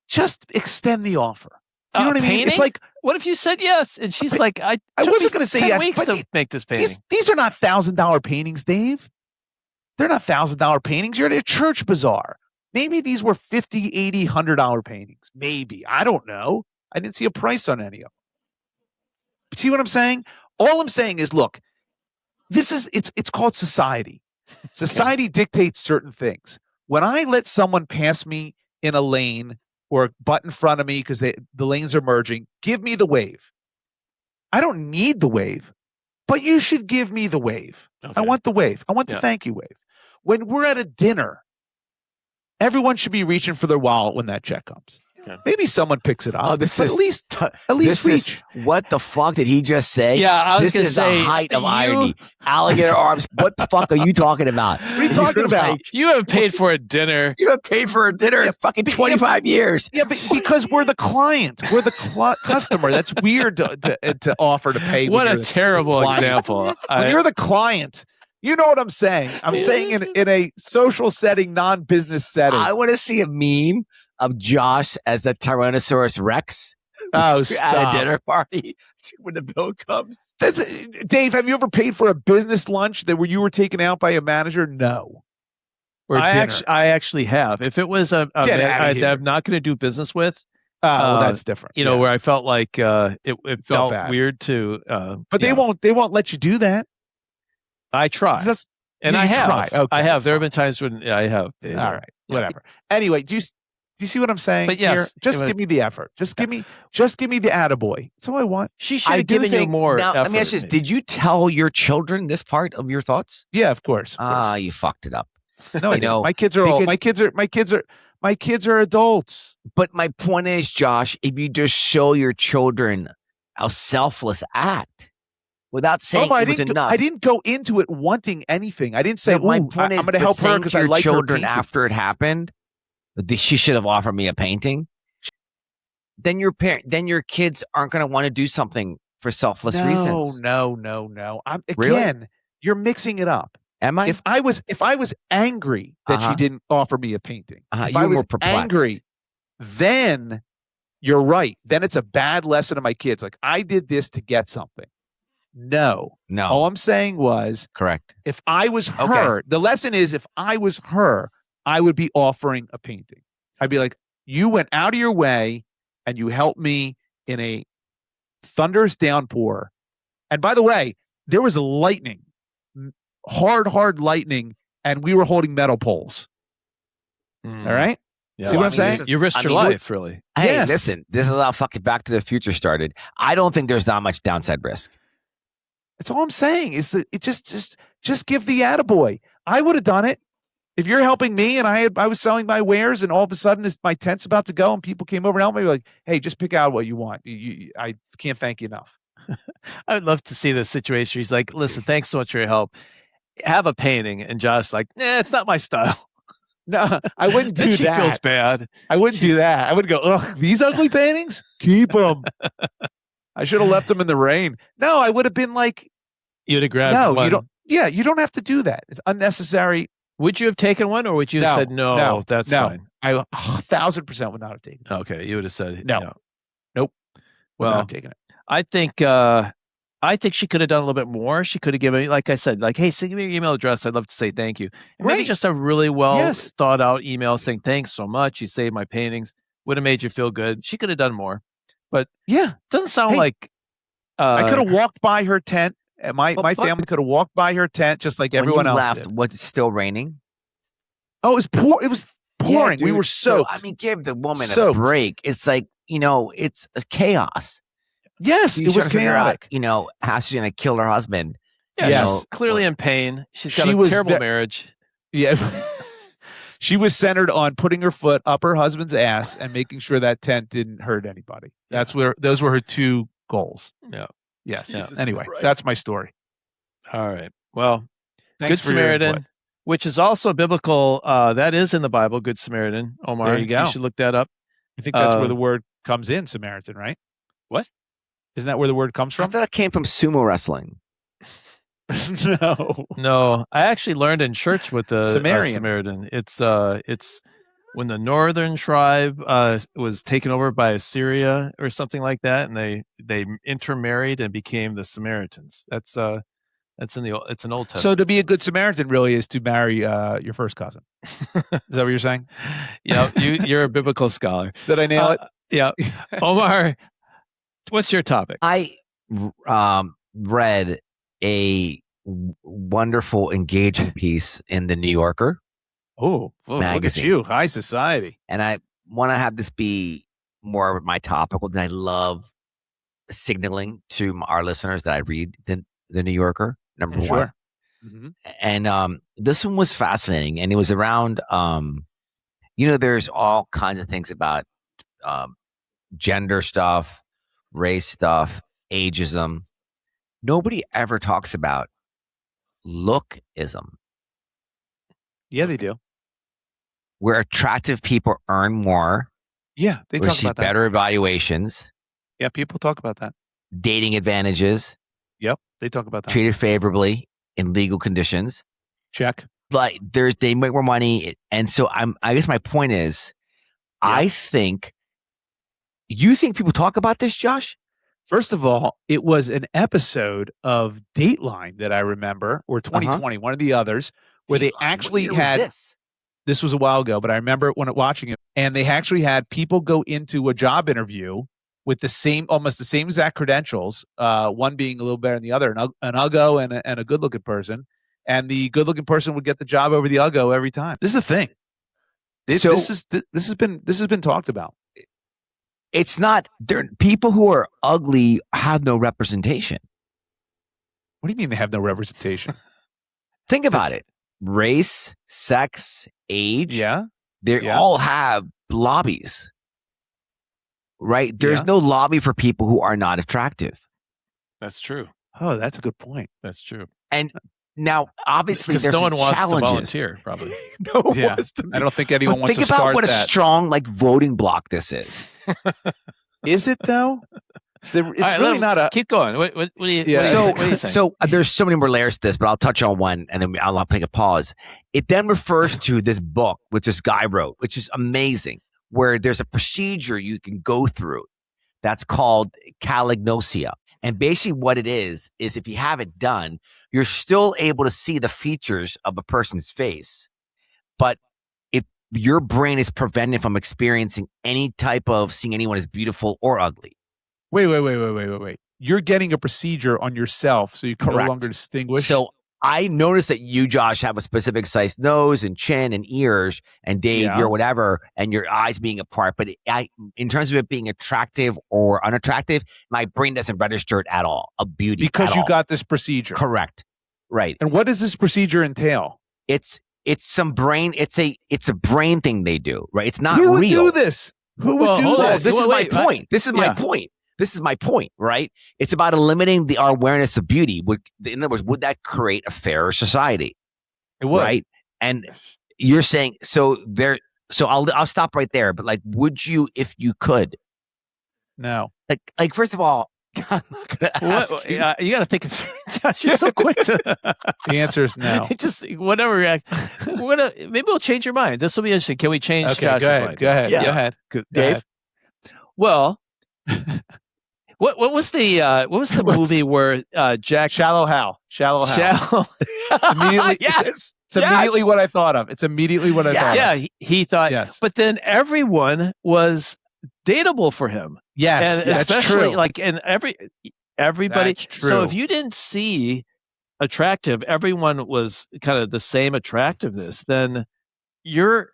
Just extend the offer. You know what I mean? Painting? It's like, what if you said yes? And she's like, I wasn't going to say 10 yes. weeks to make this painting. These are not $1,000 paintings, Dave. They're not $1,000 paintings. You're at a church bazaar. Maybe these were $50, $80, $100 paintings. Maybe. I don't know. I didn't see a price on any of them. See what I'm saying? All I'm saying is, look, it's called society. Society dictates certain things. When I let someone pass me in a lane or butt in front of me because the lanes are merging, give me the wave. I don't need the wave, but you should give me the wave. Okay. I want the wave. I want the thank you wave. When we're at a dinner, everyone should be reaching for their wallet when that check comes. Okay. Maybe someone picks it up. At least reach. What the fuck did he just say? Yeah, I was going to say. This is the height of irony. Alligator arms. What the fuck are you talking about? What are you talking about? Like, you haven't paid for a dinner. You haven't paid for a dinner in fucking 25 years. Yeah, but because we're the client. We're the customer. That's weird to offer to pay. What a terrible example. When you're the client. You know what I'm saying? I'm saying in a social setting, non-business setting. I want to see a meme of Josh as the Tyrannosaurus Rex. Oh, at a dinner party when the bill comes. Dave, have you ever paid for a business lunch where you were taken out by a manager? No. Or I actually have. If it was a man I'm not going to do business with, well, that's different. You know, where I felt like it felt weird to. But they won't let you do that. I try. And I have. Try. Okay, I have. There have been times when I have. All right. Whatever. Anyway, do you see what I'm saying? But yes, just give me the effort. Just give me the attaboy. That's all I want. She should have given you more. Now, effort. Let me ask you this: did you tell your children this part of your thoughts? Yeah, of course. You fucked it up. No, I know. My kids are old. My kids are adults. But my point is, Josh, if you just show your children how selfless act. Without saying it was enough. I didn't go into it wanting anything. I didn't say, I'm going to help her because I like her children after it happened. She should have offered me a painting. Then your kids aren't going to want to do something for selfless reasons. No. Really? You're mixing it up. Am I? If I was angry that she didn't offer me a painting, if I was angry, then you're right. Then it's a bad lesson to my kids. Like, I did this to get something. No. All I'm saying was, correct. If I was her, the lesson is, if I was her, I would be offering a painting. I'd be like, you went out of your way and you helped me in a thunderous downpour. And by the way, there was lightning, hard lightning, and we were holding metal poles. All right? Yeah. See what I'm saying? You risked your life, really. Hey, listen, this is how fucking Back to the Future started. I don't think there's that much downside risk. That's all I'm saying is that it just give the attaboy. I would have done it. If you're helping me and I was selling my wares and all of a sudden my tent's about to go and people came over and helped me, like, hey, just pick out what you want. I can't thank you enough. I would love to see this situation. He's like, listen, thanks so much for your help. Have a painting. And Josh's like, it's not my style. No, I wouldn't do that. She feels bad. I wouldn't do that. I would go, ugh, these ugly paintings? Keep them. I should have left them in the rain. No, I would have been like, you'd have grabbed one. You don't. Yeah, you don't have to do that. It's unnecessary. Would you have taken one, or would you have said no? That's fine. I 1,000% would not have taken it. Okay, you would have said no. Nope. Well, not taking it. I think she could have done a little bit more. She could have given, like I said, like, hey, send me your email address. I'd love to say thank you. Maybe just a really well thought out email saying thanks so much. You saved my paintings. Would have made you feel good. She could have done more, but it doesn't sound like I could have walked by her tent. My family could have walked by her tent just like everyone else did. Was it still raining? Oh, it was pouring. Yeah, we were soaked. I mean, give the woman a break. It's like, it's a chaos. Yes, it was chaotic. How she's going to kill her husband Yeah, Yes. she's clearly in pain. She's got She a was terrible marriage. Yeah. She was centered on putting her foot up her husband's ass and making sure that tent didn't hurt anybody. Those were her two goals. Yeah. Yes. Yeah. Anyway, Christ. that's my story. All right. Well, Thanks Good for your input. Samaritan, which is also biblical. That is in the Bible, Good Samaritan. Omar, There you go. You should look that up. I think that's where the word comes in, Samaritan, right? What? Isn't that where the word comes I from? thought it came from sumo wrestling. No, I actually learned in church with the Samaritan. Samaritan. It's when the northern tribe was taken over by Assyria or something like that, and they intermarried and became the Samaritans. It's an Old Testament. So to be a good Samaritan really is to marry your first cousin. Is that what you're saying? Yeah, you're a biblical scholar. Did I nail it? Yeah, Omar, what's your topic? I read a wonderful engagement piece in the New Yorker. Oh, look at magazine. you. High society. And I want to have this be more of my topical than I love signaling to our listeners that I read the New Yorker, number one. Sure. Mm-hmm. And this one was fascinating. And it was around, there's all kinds of things about gender stuff, race stuff, ageism. Nobody ever talks about lookism. Yeah, they do. Where attractive people earn more, Yeah, they talk receive about that. better evaluations, Yeah, people talk about that. dating advantages, Yep, they talk about that. treated favorably in legal conditions. Check. Like they make more money, and so I guess my point is, I think you think people talk about this, Josh? First of all, it was an episode of Dateline that I remember, or 2020, one of the others, where they actually had. This was a while ago, but I remember watching it, and they actually had people go into a job interview with almost the same exact credentials, one being a little better than the other, an uggo and a good-looking person, and the good-looking person would get the job over the uggo every time. This is a thing. This has been talked about. It's not. People who are ugly have no representation. What do you mean they have no representation? Think about it. Race, sex, age. Yeah. They all have lobbies. Right? There's no lobby for people who are not attractive. That's true. Oh, that's a good point. That's true. And now, obviously, there's no one wants challenges. to volunteer, probably. No one wants to. I don't think anyone wants to think start about what that. a strong voting block this is. Is it though? It's really not a. Keep going. What are you saying? So there's so many more layers to this, but I'll touch on one, and then I'll take a pause. It then refers to this book which this guy wrote, which is amazing, where there's a procedure you can go through that's called calignosia. And basically what it is if you have it done, you're still able to see the features of a person's face. But if your brain is prevented from experiencing any type of seeing anyone as beautiful or ugly. Wait. You're getting a procedure on yourself so you can no longer distinguish. So I noticed that you, Josh, have a specific size nose and chin and ears, and Dave, you're whatever, and your eyes being apart. But in terms of it being attractive or unattractive, my brain doesn't register it at all. A beauty because you got this procedure. Correct. Right. And what does this procedure entail? It's some brain. It's a brain thing they do. Right. It's not Who would real. do this? Who would do this? This is my point. This is my point. This is my point, right? It's about eliminating our awareness of beauty. In other words, would that create a fairer society? It would, right? And you're saying so. I'll stop right there. But would you, if you could? No. Like first of all, I'm not gonna ask you. You got to think. Josh, you're so quick to. The answer is no. Just whatever react. Maybe we'll change your mind. This will be interesting. Can we change Josh's mind? Go ahead. Yeah. Go ahead. Dave. Well. What was the movie where Jack Shallow Hal? Immediately, yes, it's immediately what I thought of. It's immediately what I thought. Yeah, he thought. Yes, but then everyone was dateable for him. Yes, and that's especially true. and everybody. That's true. So if you didn't see attractive, everyone was kind of the same attractiveness. Then you're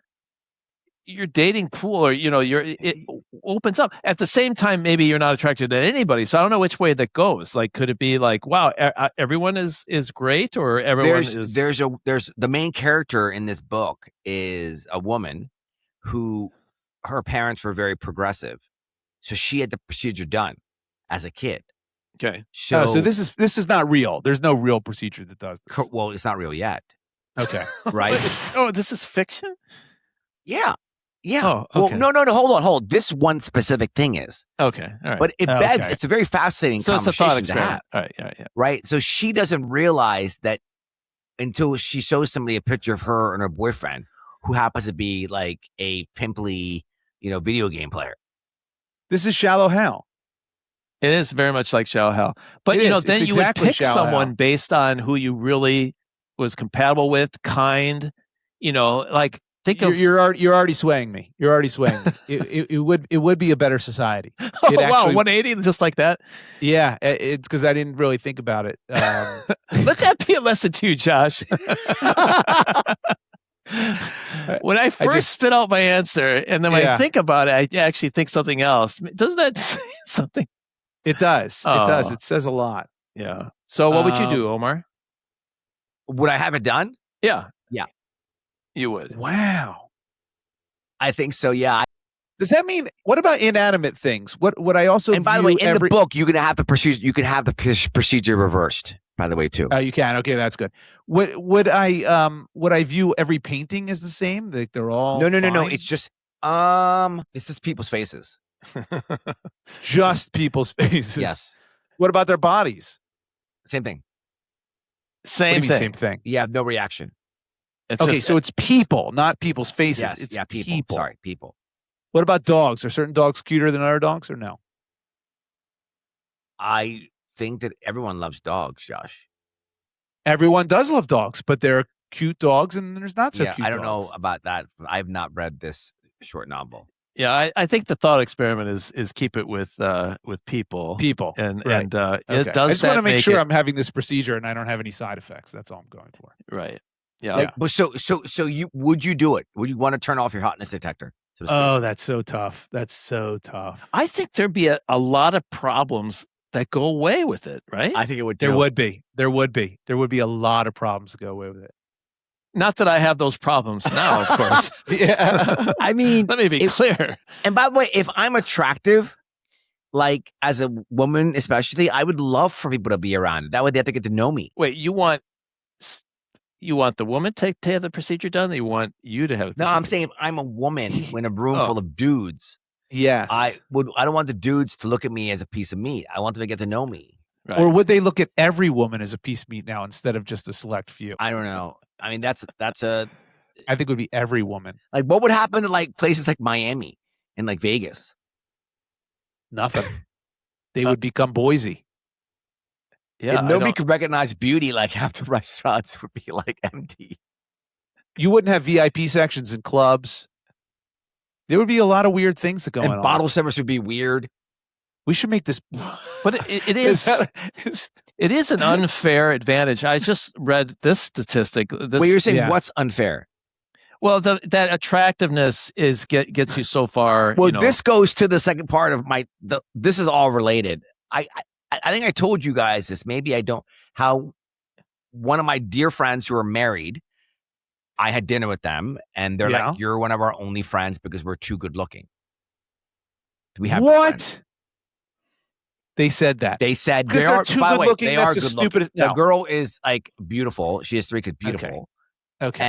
your dating pool, or it opens up. At the same time, maybe you're not attracted to anybody. So I don't know which way that goes. Like, could it be like, wow, everyone is great, or everyone is? There's the main character in this book is a woman who her parents were very progressive, so she had the procedure done as a kid. Okay, so this is not real. There's no real procedure that does this. Well, it's not real yet. Okay, right? This is fiction. Yeah. Oh, okay. Well, no. Hold on. This one specific thing is okay. All right. But it begs. It's a very fascinating conversation it's a thought to have. All right. Yeah. Right. So she doesn't realize that until she shows somebody a picture of her and her boyfriend, who happens to be like a pimply, video game player. This is Shallow Hal. It is very much like Shallow Hal. But then you would pick someone based on who you really was compatible with, kind. Like. You're already swaying me. You're already swaying me. It would be a better society. Wow, 180 just like that. Yeah, it's because I didn't really think about it. Let that be a lesson too, Josh. When I first spit out my answer, and then when I think about it, I actually think something else. Doesn't that say something? It does. It does. It says a lot. Yeah. So what would you do, Omar? Would I have it done? Yeah. Yeah. You would. Wow. I think so, yeah. Does that mean, what about inanimate things? What would I also? And by the way, in the book, you can have the procedure. You can have the procedure reversed. By the way, too. Oh, you can. Okay, that's good. Would I view every painting as the same? Like they're all no. It's just people's faces. Just people's faces. Yes. What about their bodies? Same thing. Same thing. Yeah, no reaction. So it's people, not people's faces. Yes, it's people. Sorry, people. What about dogs? Are certain dogs cuter than other dogs, or no? I think that everyone loves dogs, Josh. Everyone does love dogs, but there are cute dogs and there's not so cute I don't dogs. know about that. I've not read this short novel. Yeah, I think the thought experiment is keep it with people. And it does. I just want to make sure I'm having this procedure and I don't have any side effects. That's all I'm going for. Right. Yeah. But so would you do it? Would you want to turn off your hotness detector? Oh, that's so tough. That's so tough. I think there'd be a lot of problems that go away with it, right? I think it would. There would be a lot of problems to go away with it. Not that I have those problems now, of course. Yeah. I mean, let me be clear. And by the way, if I'm attractive, like as a woman especially, I would love for people to be around. That way they have to get to know me. Wait, you want the woman to have the procedure done? Or you want you to have the procedure? No, I'm saying if I'm a woman in a room full of dudes, yes, I don't want the dudes to look at me as a piece of meat. I want them to get to know me. Right. Or would they look at every woman as a piece of meat now instead of just a select few? I don't know. I mean, that's I think it would be every woman. Like, what would happen to like places like Miami and like Vegas? Nothing. They would become Boise. Yeah, if nobody could recognize beauty, like half the restaurants would be like empty. You wouldn't have VIP sections in clubs. There would be a lot of weird things going on. And bottle service would be weird. We should make this. But it is. It is an unfair advantage. I just read this statistic. Well, you're saying what's unfair? Well, that attractiveness gets you so far. Well, this goes to the second part of this is all related. I think I told you guys this. Maybe I don't. How one of my dear friends who are married, I had dinner with them, and they're like, "You're one of our only friends because we're too good looking." Do we have what? They said that. They said they are too good looking. They that's are the stupidest. No. The girl is like beautiful. She has 3 kids, beautiful. Okay.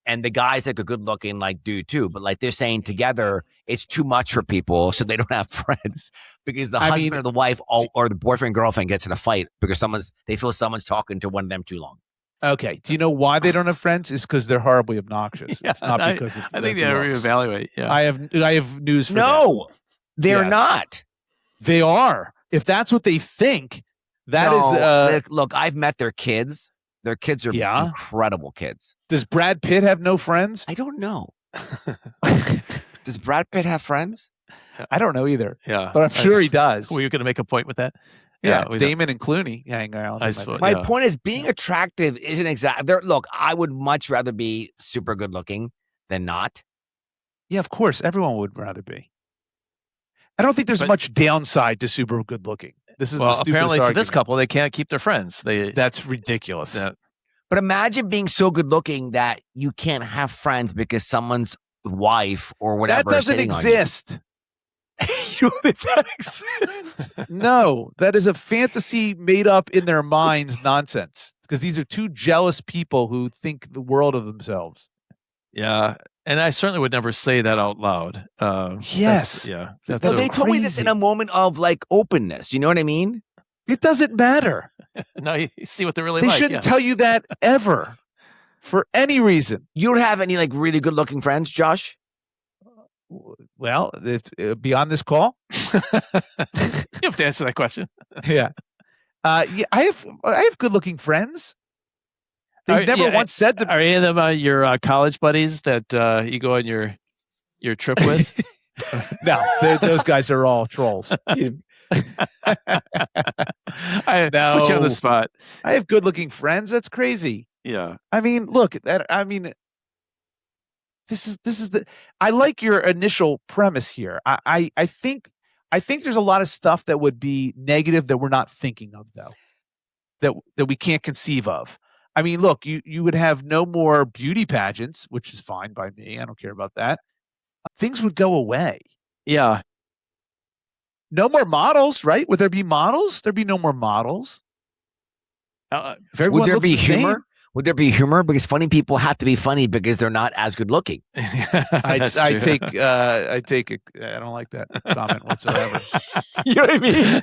And the guy's like a good looking like dude too. But like they're saying together, it's too much for people, so they don't have friends because the husband or the wife or the boyfriend girlfriend gets in a fight because they feel someone's talking to one of them too long. Okay. Do you know why they don't have friends? It's because they're horribly obnoxious. It's not because of. I think they reevaluate. Yeah. I have news for them. No, they're not. They are. If that's what they think, that is. Look, I've met their kids. Their kids are incredible kids. Does Brad Pitt have no friends? I don't know. Does Brad Pitt have friends? I don't know either. Yeah, but I'm sure he does. Were you going to make a point with that? Yeah, Damon and Clooney hang around. My point is, being attractive isn't exactly. Look, I would much rather be super good looking than not. Yeah, of course. Everyone would rather be. I don't think there's much downside to super good looking. This is the stupidest apparently argument. to this couple, they can't keep their friends. That's ridiculous. But imagine being so good looking that you can't have friends because someone's wife or whatever. That doesn't exist. You don't think that exists? No, that is a fantasy made up in their minds nonsense. Because these are two jealous people who think the world of themselves. Yeah. And I certainly would never say that out loud. Yes. That's they told me this in a moment of like openness. You know what I mean? It doesn't matter. No, you see what they're really they like. They shouldn't tell you that ever for any reason. You don't have any like really good looking friends, Josh? Well, beyond this call, you have to answer that question. Yeah. I have good looking friends. They've never once said to me. Are any of them your college buddies that you go on your trip with? No, those guys are all trolls. I put you on the spot. I have good looking friends. That's crazy. Yeah. I mean, look, this is the. I like your initial premise here. I think there's a lot of stuff that would be negative that we're not thinking of, though, that we can't conceive of. I mean, look, you would have no more beauty pageants, which is fine by me. I don't care about that. Things would go away. Yeah. No more models, right? Would there be models? There'd be no more models. Would there be humor? Would there be humor? Because funny people have to be funny because they're not as good looking. I take it. I don't like that comment whatsoever. You know what I mean?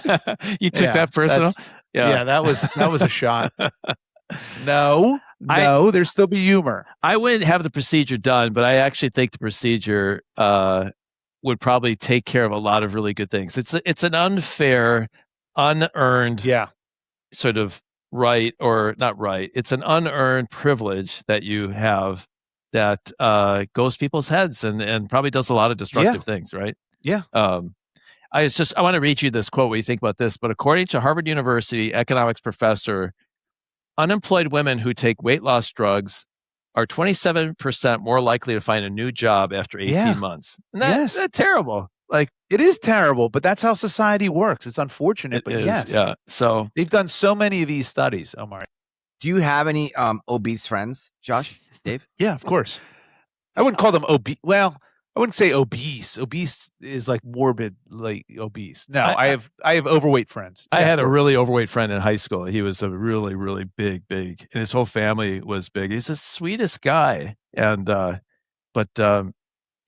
You took that personal. Yeah, that was a shot. No, there's still be humor. I wouldn't have the procedure done, but I actually think the procedure would probably take care of a lot of really good things. It's an unfair, unearned sort of right, or not right. It's an unearned privilege that you have that goes to people's heads and probably does a lot of destructive things, right? Yeah. I want to read you this quote. What do you think about this? But according to Harvard University economics professor, unemployed women who take weight loss drugs are 27% more likely to find a new job after 18 months. And that's terrible. Like, it is terrible, but that's how society works. It's unfortunate, but yes. Yeah. So they've done so many of these studies, Omar. Do you have any obese friends, Josh, Dave? Yeah, of course. I wouldn't call them obese. Well, I wouldn't say obese. Obese is like morbid, like obese. No, I have overweight friends. I had a really overweight friend in hye school. He was a really, really big, and his whole family was big. He's the sweetest guy. And,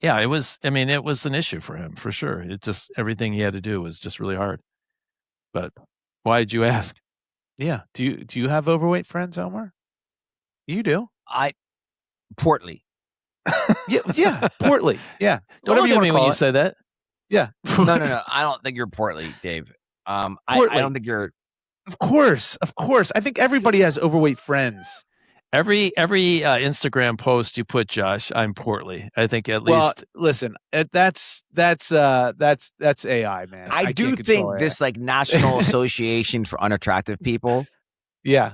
yeah, it was an issue for him for sure. It just, everything he had to do was just really hard. But why did you ask? Yeah. Do you have overweight friends, Omar? You do. Portly. yeah, portly. Yeah. Don't look at me when you say that. Yeah. No. I don't think you're portly, Dave. I don't think you're. Of course. I think everybody has overweight friends. Every Instagram post you put, Josh, I'm portly. I think at least. Well, listen, that's AI, man. I do think this like National Association for Unattractive People,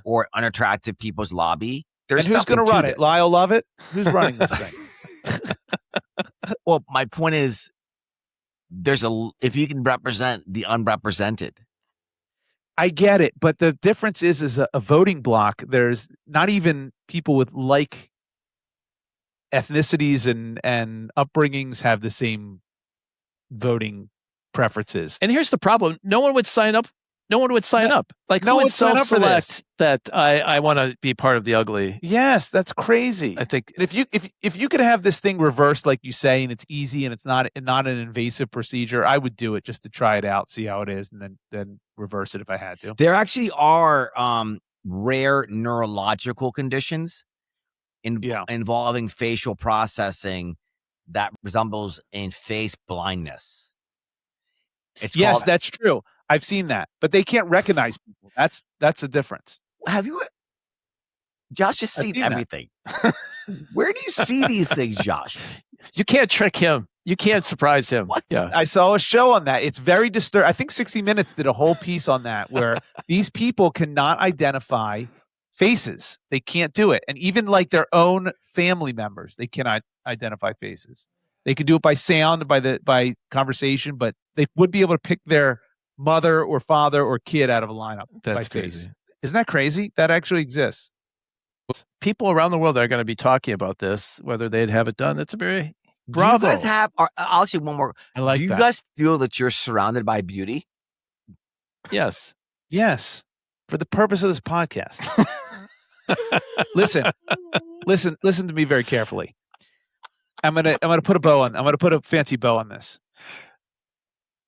or Unattractive People's Lobby. And who's going to run it? Lyle Lovett? Who's running this thing? Well, my point is, if you can represent the unrepresented. I get it, but the difference is a voting block. There's not even people with like ethnicities and upbringings have the same voting preferences. And here's the problem: no one would sign up. Like, no who one would self-select that I want to be part of the ugly? Yes, that's crazy. I think if you could have this thing reversed, like you say, and it's easy and it's not an invasive procedure, I would do it just to try it out, see how it is, and then reverse it if I had to. There actually are rare neurological conditions involving facial processing that resembles in face blindness. Yes, that's true. I've seen that, but they can't recognize people. That's a difference. Have you? Josh has seen everything. Where do you see these things, Josh? You can't trick him. You can't surprise him. What? Yeah. I saw a show on that. It's very disturbing. I think 60 Minutes did a whole piece on that where these people cannot identify faces. They can't do it. And even like their own family members, they cannot identify faces. They could do it by sound, by conversation, but they would be able to pick their mother or father or kid out of a lineup. That's by crazy. face. Isn't that crazy? That actually exists. People around the world are going to be talking about this, whether they'd have it done. That's a very bravo. Do you guys have? I'll ask you one more. I like. Do you that. guys feel that you're surrounded by beauty? Yes. Yes. For the purpose of this podcast. Listen to me very carefully. I'm gonna put a bow on. I'm gonna put a fancy bow on this.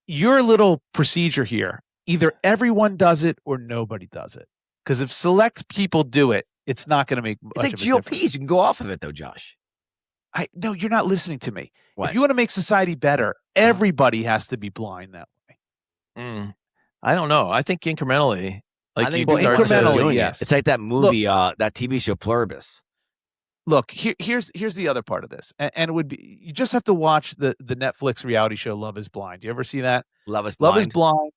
Your little procedure here. Either everyone does it or nobody does it. Because if select people do it, it's not going to make much it's like of a GOPs. difference. You can go off of it though, Josh. No, you're not listening to me. What? If you want to make society better, everybody has to be blind that way. I don't know. I think incrementally, like you start incrementally, doing yes. It. It's like that movie, that TV show Pluribus. Look, here's the other part of this, and it would be you just have to watch the Netflix reality show Love Is Blind. You ever see that? Love Is Blind. Love Is Blind.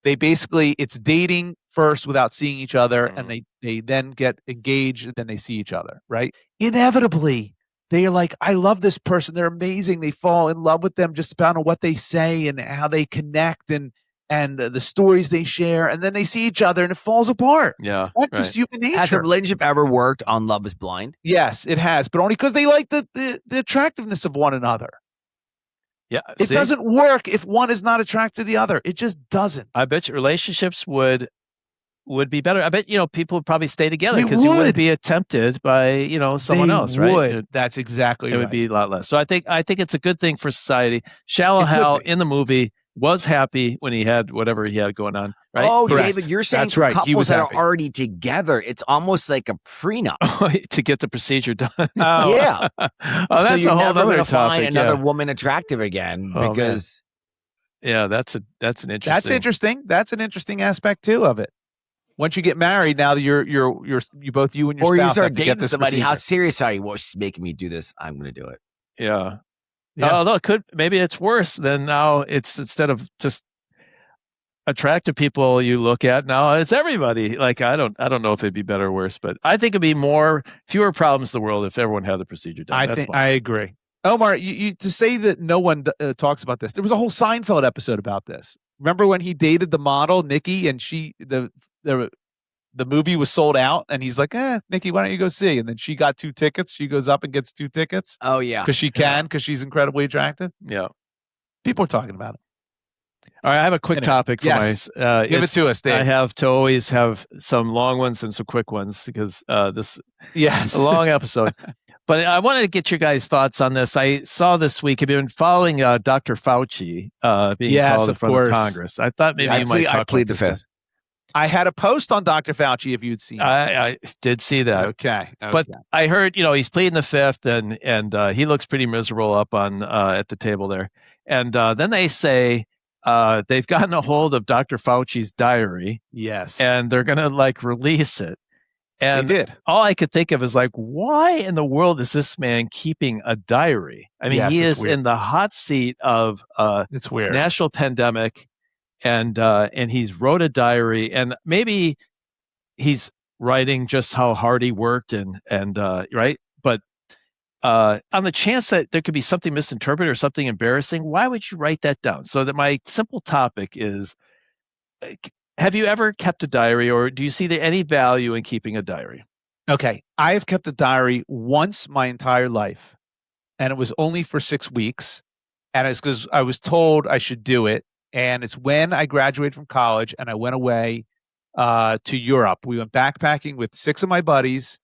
They basically it's dating first without seeing each other, and they then get engaged, and then they see each other. Right? Inevitably, they are like, I love this person. They're amazing. They fall in love with them just about on what they say and how they connect and the stories they share, and then they see each other and it falls apart. Yeah, that's just human nature. Has a relationship ever worked on Love Is Blind? Yes, it has, but only because they like the attractiveness of one another. Yeah, it doesn't work if one is not attracted to the other. It just doesn't. I bet you relationships would be better. I bet people would probably stay together because you wouldn't be tempted by someone else, right? That's exactly. It would be a lot less. So I think it's a good thing for society. Shallow Hal in the movie was happy when he had whatever he had going on, right? Oh, Correct. David, you're saying that's right. couples that are already together, it's almost like a prenup to get the procedure done. Yeah. Oh, that's so you're a whole never other going to find topic. another woman attractive again because. Yeah, that's an interesting. That's interesting. That's an interesting aspect too of it. Once you get married, now that you both you and your spouse you start have to dating get this somebody. procedure. How serious are you? Well, she's making me do this. I'm going to do it. Yeah. Although maybe it's worse than now. It's instead of just attractive people you look at now, it's everybody. Like I don't know if it'd be better or worse, but I think it'd be fewer problems in the world if everyone had the procedure done. I agree. Omar, you to say that no one talks about this. There was a whole Seinfeld episode about this. Remember when he dated the model Nikki, and the movie was sold out, and he's like, Nikki, why don't you go see? And then she got 2 tickets. She goes up and gets 2 tickets. Oh yeah, because she's incredibly attractive. Yeah, people are talking about it. All right, I have a quick topic for my. Give it to us, Dave. I have to always have some long ones and some quick ones because this is a long episode. But I wanted to get your guys' thoughts on this. I saw this week, have you been following Dr. Fauci being called in front of Congress? I thought maybe you might talk about plead the fifth. I had a post on Dr. Fauci if you'd seen it. I did see that. Okay. But I heard, he's pleading the fifth and he looks pretty miserable up on at the table there. And then they say they've gotten a hold of Dr. Fauci's diary. Yes. And they're going to release it. And they did. All I could think of is why in the world is this man keeping a diary? I mean, he is in the hot seat of it's weird national pandemic, and he's wrote a diary, and maybe he's writing just how hard he worked and right, but on the chance that there could be something misinterpreted or something embarrassing, why would you write that down? So that my simple topic is. Have you ever kept a diary, or do you see any value in keeping a diary? Okay. I have kept a diary once my entire life, and it was only for 6 weeks. And it's because I was told I should do it. And it's when I graduated from college and I went away to Europe. We went backpacking with 6 of my buddies,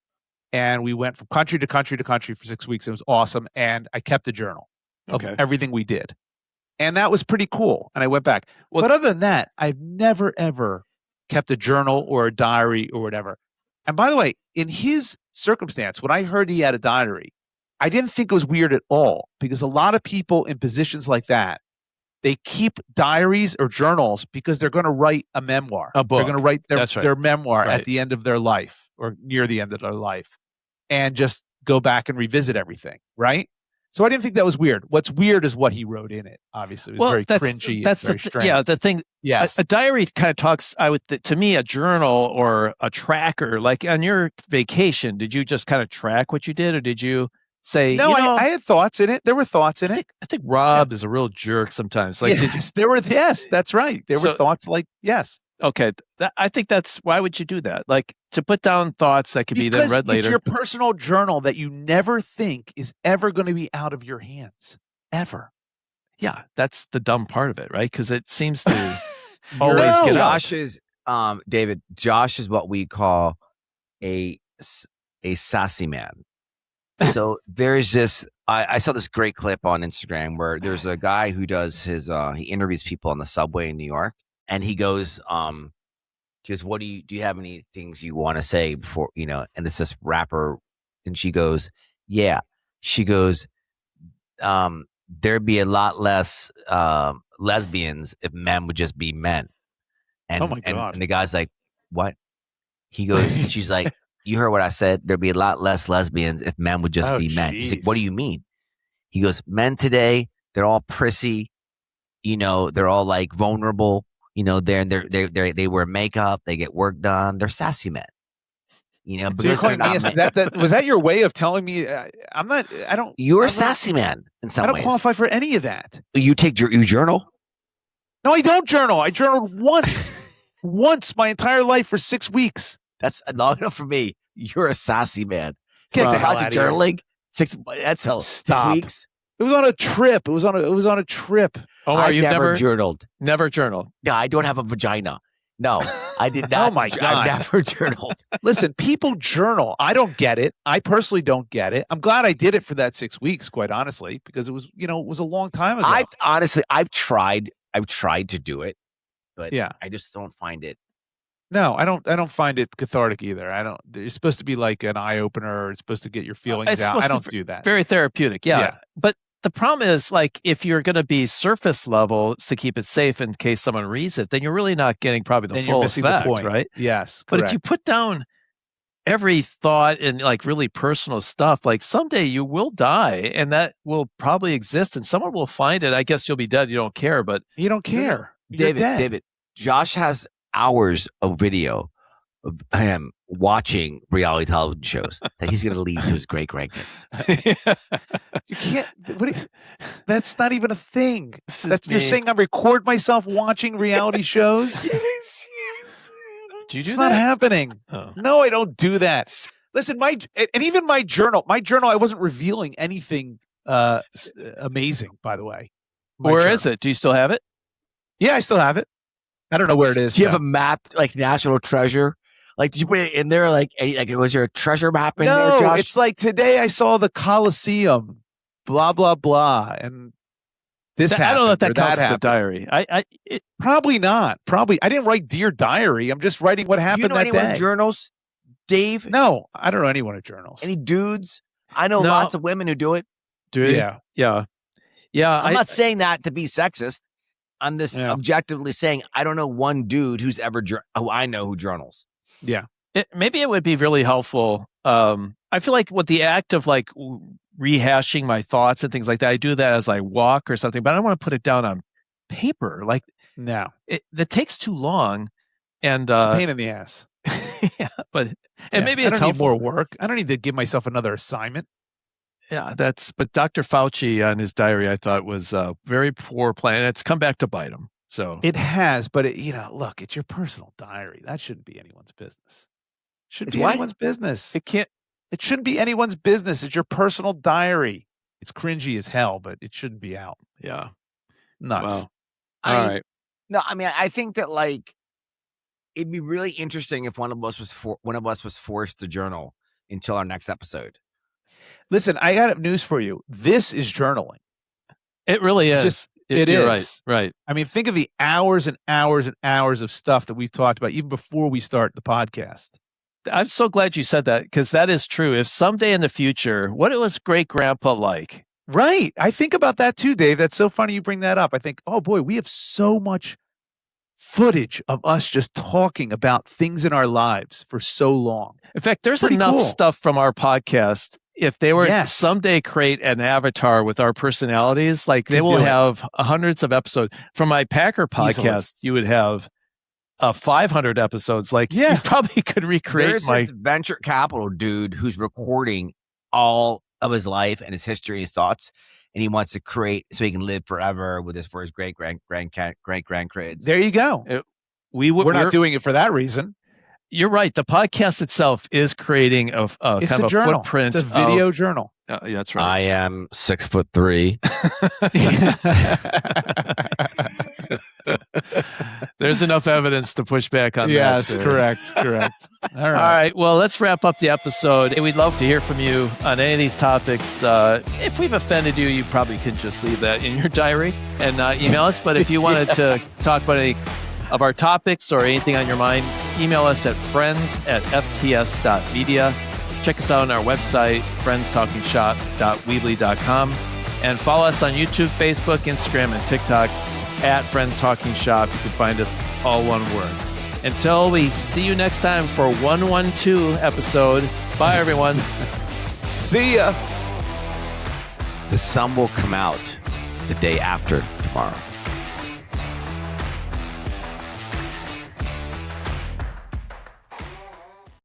and we went from country to country to country for 6 weeks. It was awesome. And I kept a journal of everything we did. And that was pretty cool. And I went back. Well, but other than that, I've never, ever kept a journal or a diary or whatever. And by the way, in his circumstance, when I heard he had a diary, I didn't think it was weird at all, because a lot of people in positions like that, they keep diaries or journals because they're going to write a memoir. A book. They're going to write their memoir at the end of their life or near the end of their life and just go back and revisit everything, right? So I didn't think that was weird. What's weird is what he wrote in it. Obviously, it was very cringy. That's very strange. Yeah, the thing. Yes, a diary kind of talks. To me, a journal or a tracker. Like on your vacation, did you just kind of track what you did, or did you say, No, I had thoughts in it. There were thoughts in it. I think Rob is a real jerk sometimes. Like, yes, that's right. There were thoughts like, yes. Okay. I think why would you do that? Like, to put down thoughts that could be then read later. It's your personal journal that you never think is ever going to be out of your hands. Ever. Yeah, that's the dumb part of it, right? Because it seems to always get out. David, Josh is what we call a sassy man. So there's this, I saw this great clip on Instagram where there's a guy who does he interviews people on the subway in New York, and he goes, what do you have any things you want to say before, and it's this rapper, and she goes, yeah. She goes, there'd be a lot less lesbians if men would just be men. And, oh my God. And the guy's like, what? He goes, she's like, you heard what I said. There'd be a lot less lesbians if men would just be men. He's like, what do you mean? He goes, men today, they're all prissy. They're all like vulnerable. They wear makeup. They get work done. They're sassy men. So you're calling me was that your way of telling me I'm not? I don't. You're a sassy man in some ways. I don't qualify for any of that. You journal? No, I don't journal. I journaled once my entire life for 6 weeks. That's long enough for me. You're a sassy man. Get the hell out of here. Journaling. 6 weeks. It was on a trip. It was on a trip. Oh, you've never journaled? Never journaled. Yeah, I don't have a vagina. No, I did not. Oh my God. I've never journaled. Listen, people journal. I don't get it. I personally don't get it. I'm glad I did it for that 6 weeks, quite honestly, because it was a long time ago. I've tried to do it, but I just don't find it. No, I don't find it cathartic either. It's supposed to be like an eye opener. It's supposed to get your feelings out. I don't do that. Very therapeutic. Yeah. But the problem is, like, if you're going to be surface level to keep it safe in case someone reads it, then you're really not getting probably the full effect, the point. Right? Yes. But if you put down every thought and like really personal stuff, like someday you will die and that will probably exist and someone will find it. I guess you'll be dead. You don't care, but you don't care. David, Josh has hours of video of him watching reality television shows that he's going to leave to his great grandkids. You can't. That's not even a thing. You're saying I record myself watching reality shows? Do you do it's that? Not happening. Oh. No, I don't do that. Listen, even my journal, I wasn't revealing anything amazing, by the way. Where is it? Do you still have it? Yeah, I still have it. I don't know where it is. Do you have a map, like National Treasure? Like, did you put it in there? Like, was there a treasure map in there, Josh? No, it's like today I saw the Colosseum, blah, blah, blah. And this happened. I don't know if that counts as a diary. Probably not. Probably. I didn't write Dear Diary. I'm just writing what happened that day. Do you know anyone who journals, Dave? No, I don't know anyone who journals. Any dudes? I know lots of women who do it. Yeah. I'm not saying that to be sexist. I'm just objectively saying I don't know one dude who's ever who I know who journals. Yeah. Maybe it would be really helpful. I feel like with the act of like rehashing my thoughts and things like that, I do that as I walk or something, but I don't want to put it down on paper. Like, no, that takes too long. And it's a pain in the ass. Yeah, but maybe it's I don't helpful. need more work. I don't need to give myself another assignment. Yeah, but Dr. Fauci on his diary, I thought was a very poor plan. It's come back to bite him. So it has, but look, it's your personal diary. That shouldn't be anyone's business. Anyone's business. It shouldn't be anyone's business. It's your personal diary. It's cringy as hell, but it shouldn't be out. Yeah. Nuts. Well, all right. No, I mean, I think that like it'd be really interesting if one of us was forced to journal until our next episode. Listen, I got news for you. This is journaling. It really is. It is. Right. I mean, think of the hours and hours and hours of stuff that we've talked about even before we start the podcast. I'm so glad you said that because that is true. If someday in the future, what was great grandpa like? Right. I think about that too, Dave. That's so funny you bring that up. I think, oh boy, we have so much footage of us just talking about things in our lives for so long. In fact, there's enough stuff from our podcast. If they were to someday create an avatar with our personalities, like they will have hundreds of episodes. From my Packer podcast, you would have 500 episodes. Like you probably could recreate There's this venture capital dude who's recording all of his life and his history, his thoughts, and he wants to create so he can live forever with this for his great grandkids. There you go. We're not doing it for that reason. You're right. The podcast itself is creating a kind of a journal. footprint. It's a video journal. Yeah, that's right. I am 6'3". There's enough evidence to push back on that. Yes, correct. All right. Well, let's wrap up the episode. We'd love to hear from you on any of these topics. If we've offended you, you probably could just leave that in your diary and email us. But if you wanted to talk about any of our topics or anything on your mind, email us at friends@fts.media. Check us out on our website, friendstalkingshop.weebly.com, and follow us on YouTube, Facebook, Instagram, and TikTok at Friends Talking Shop. You can find us all one word. Until we see you next time for 112 episode. Bye, everyone. See ya. The sun will come out the day after tomorrow.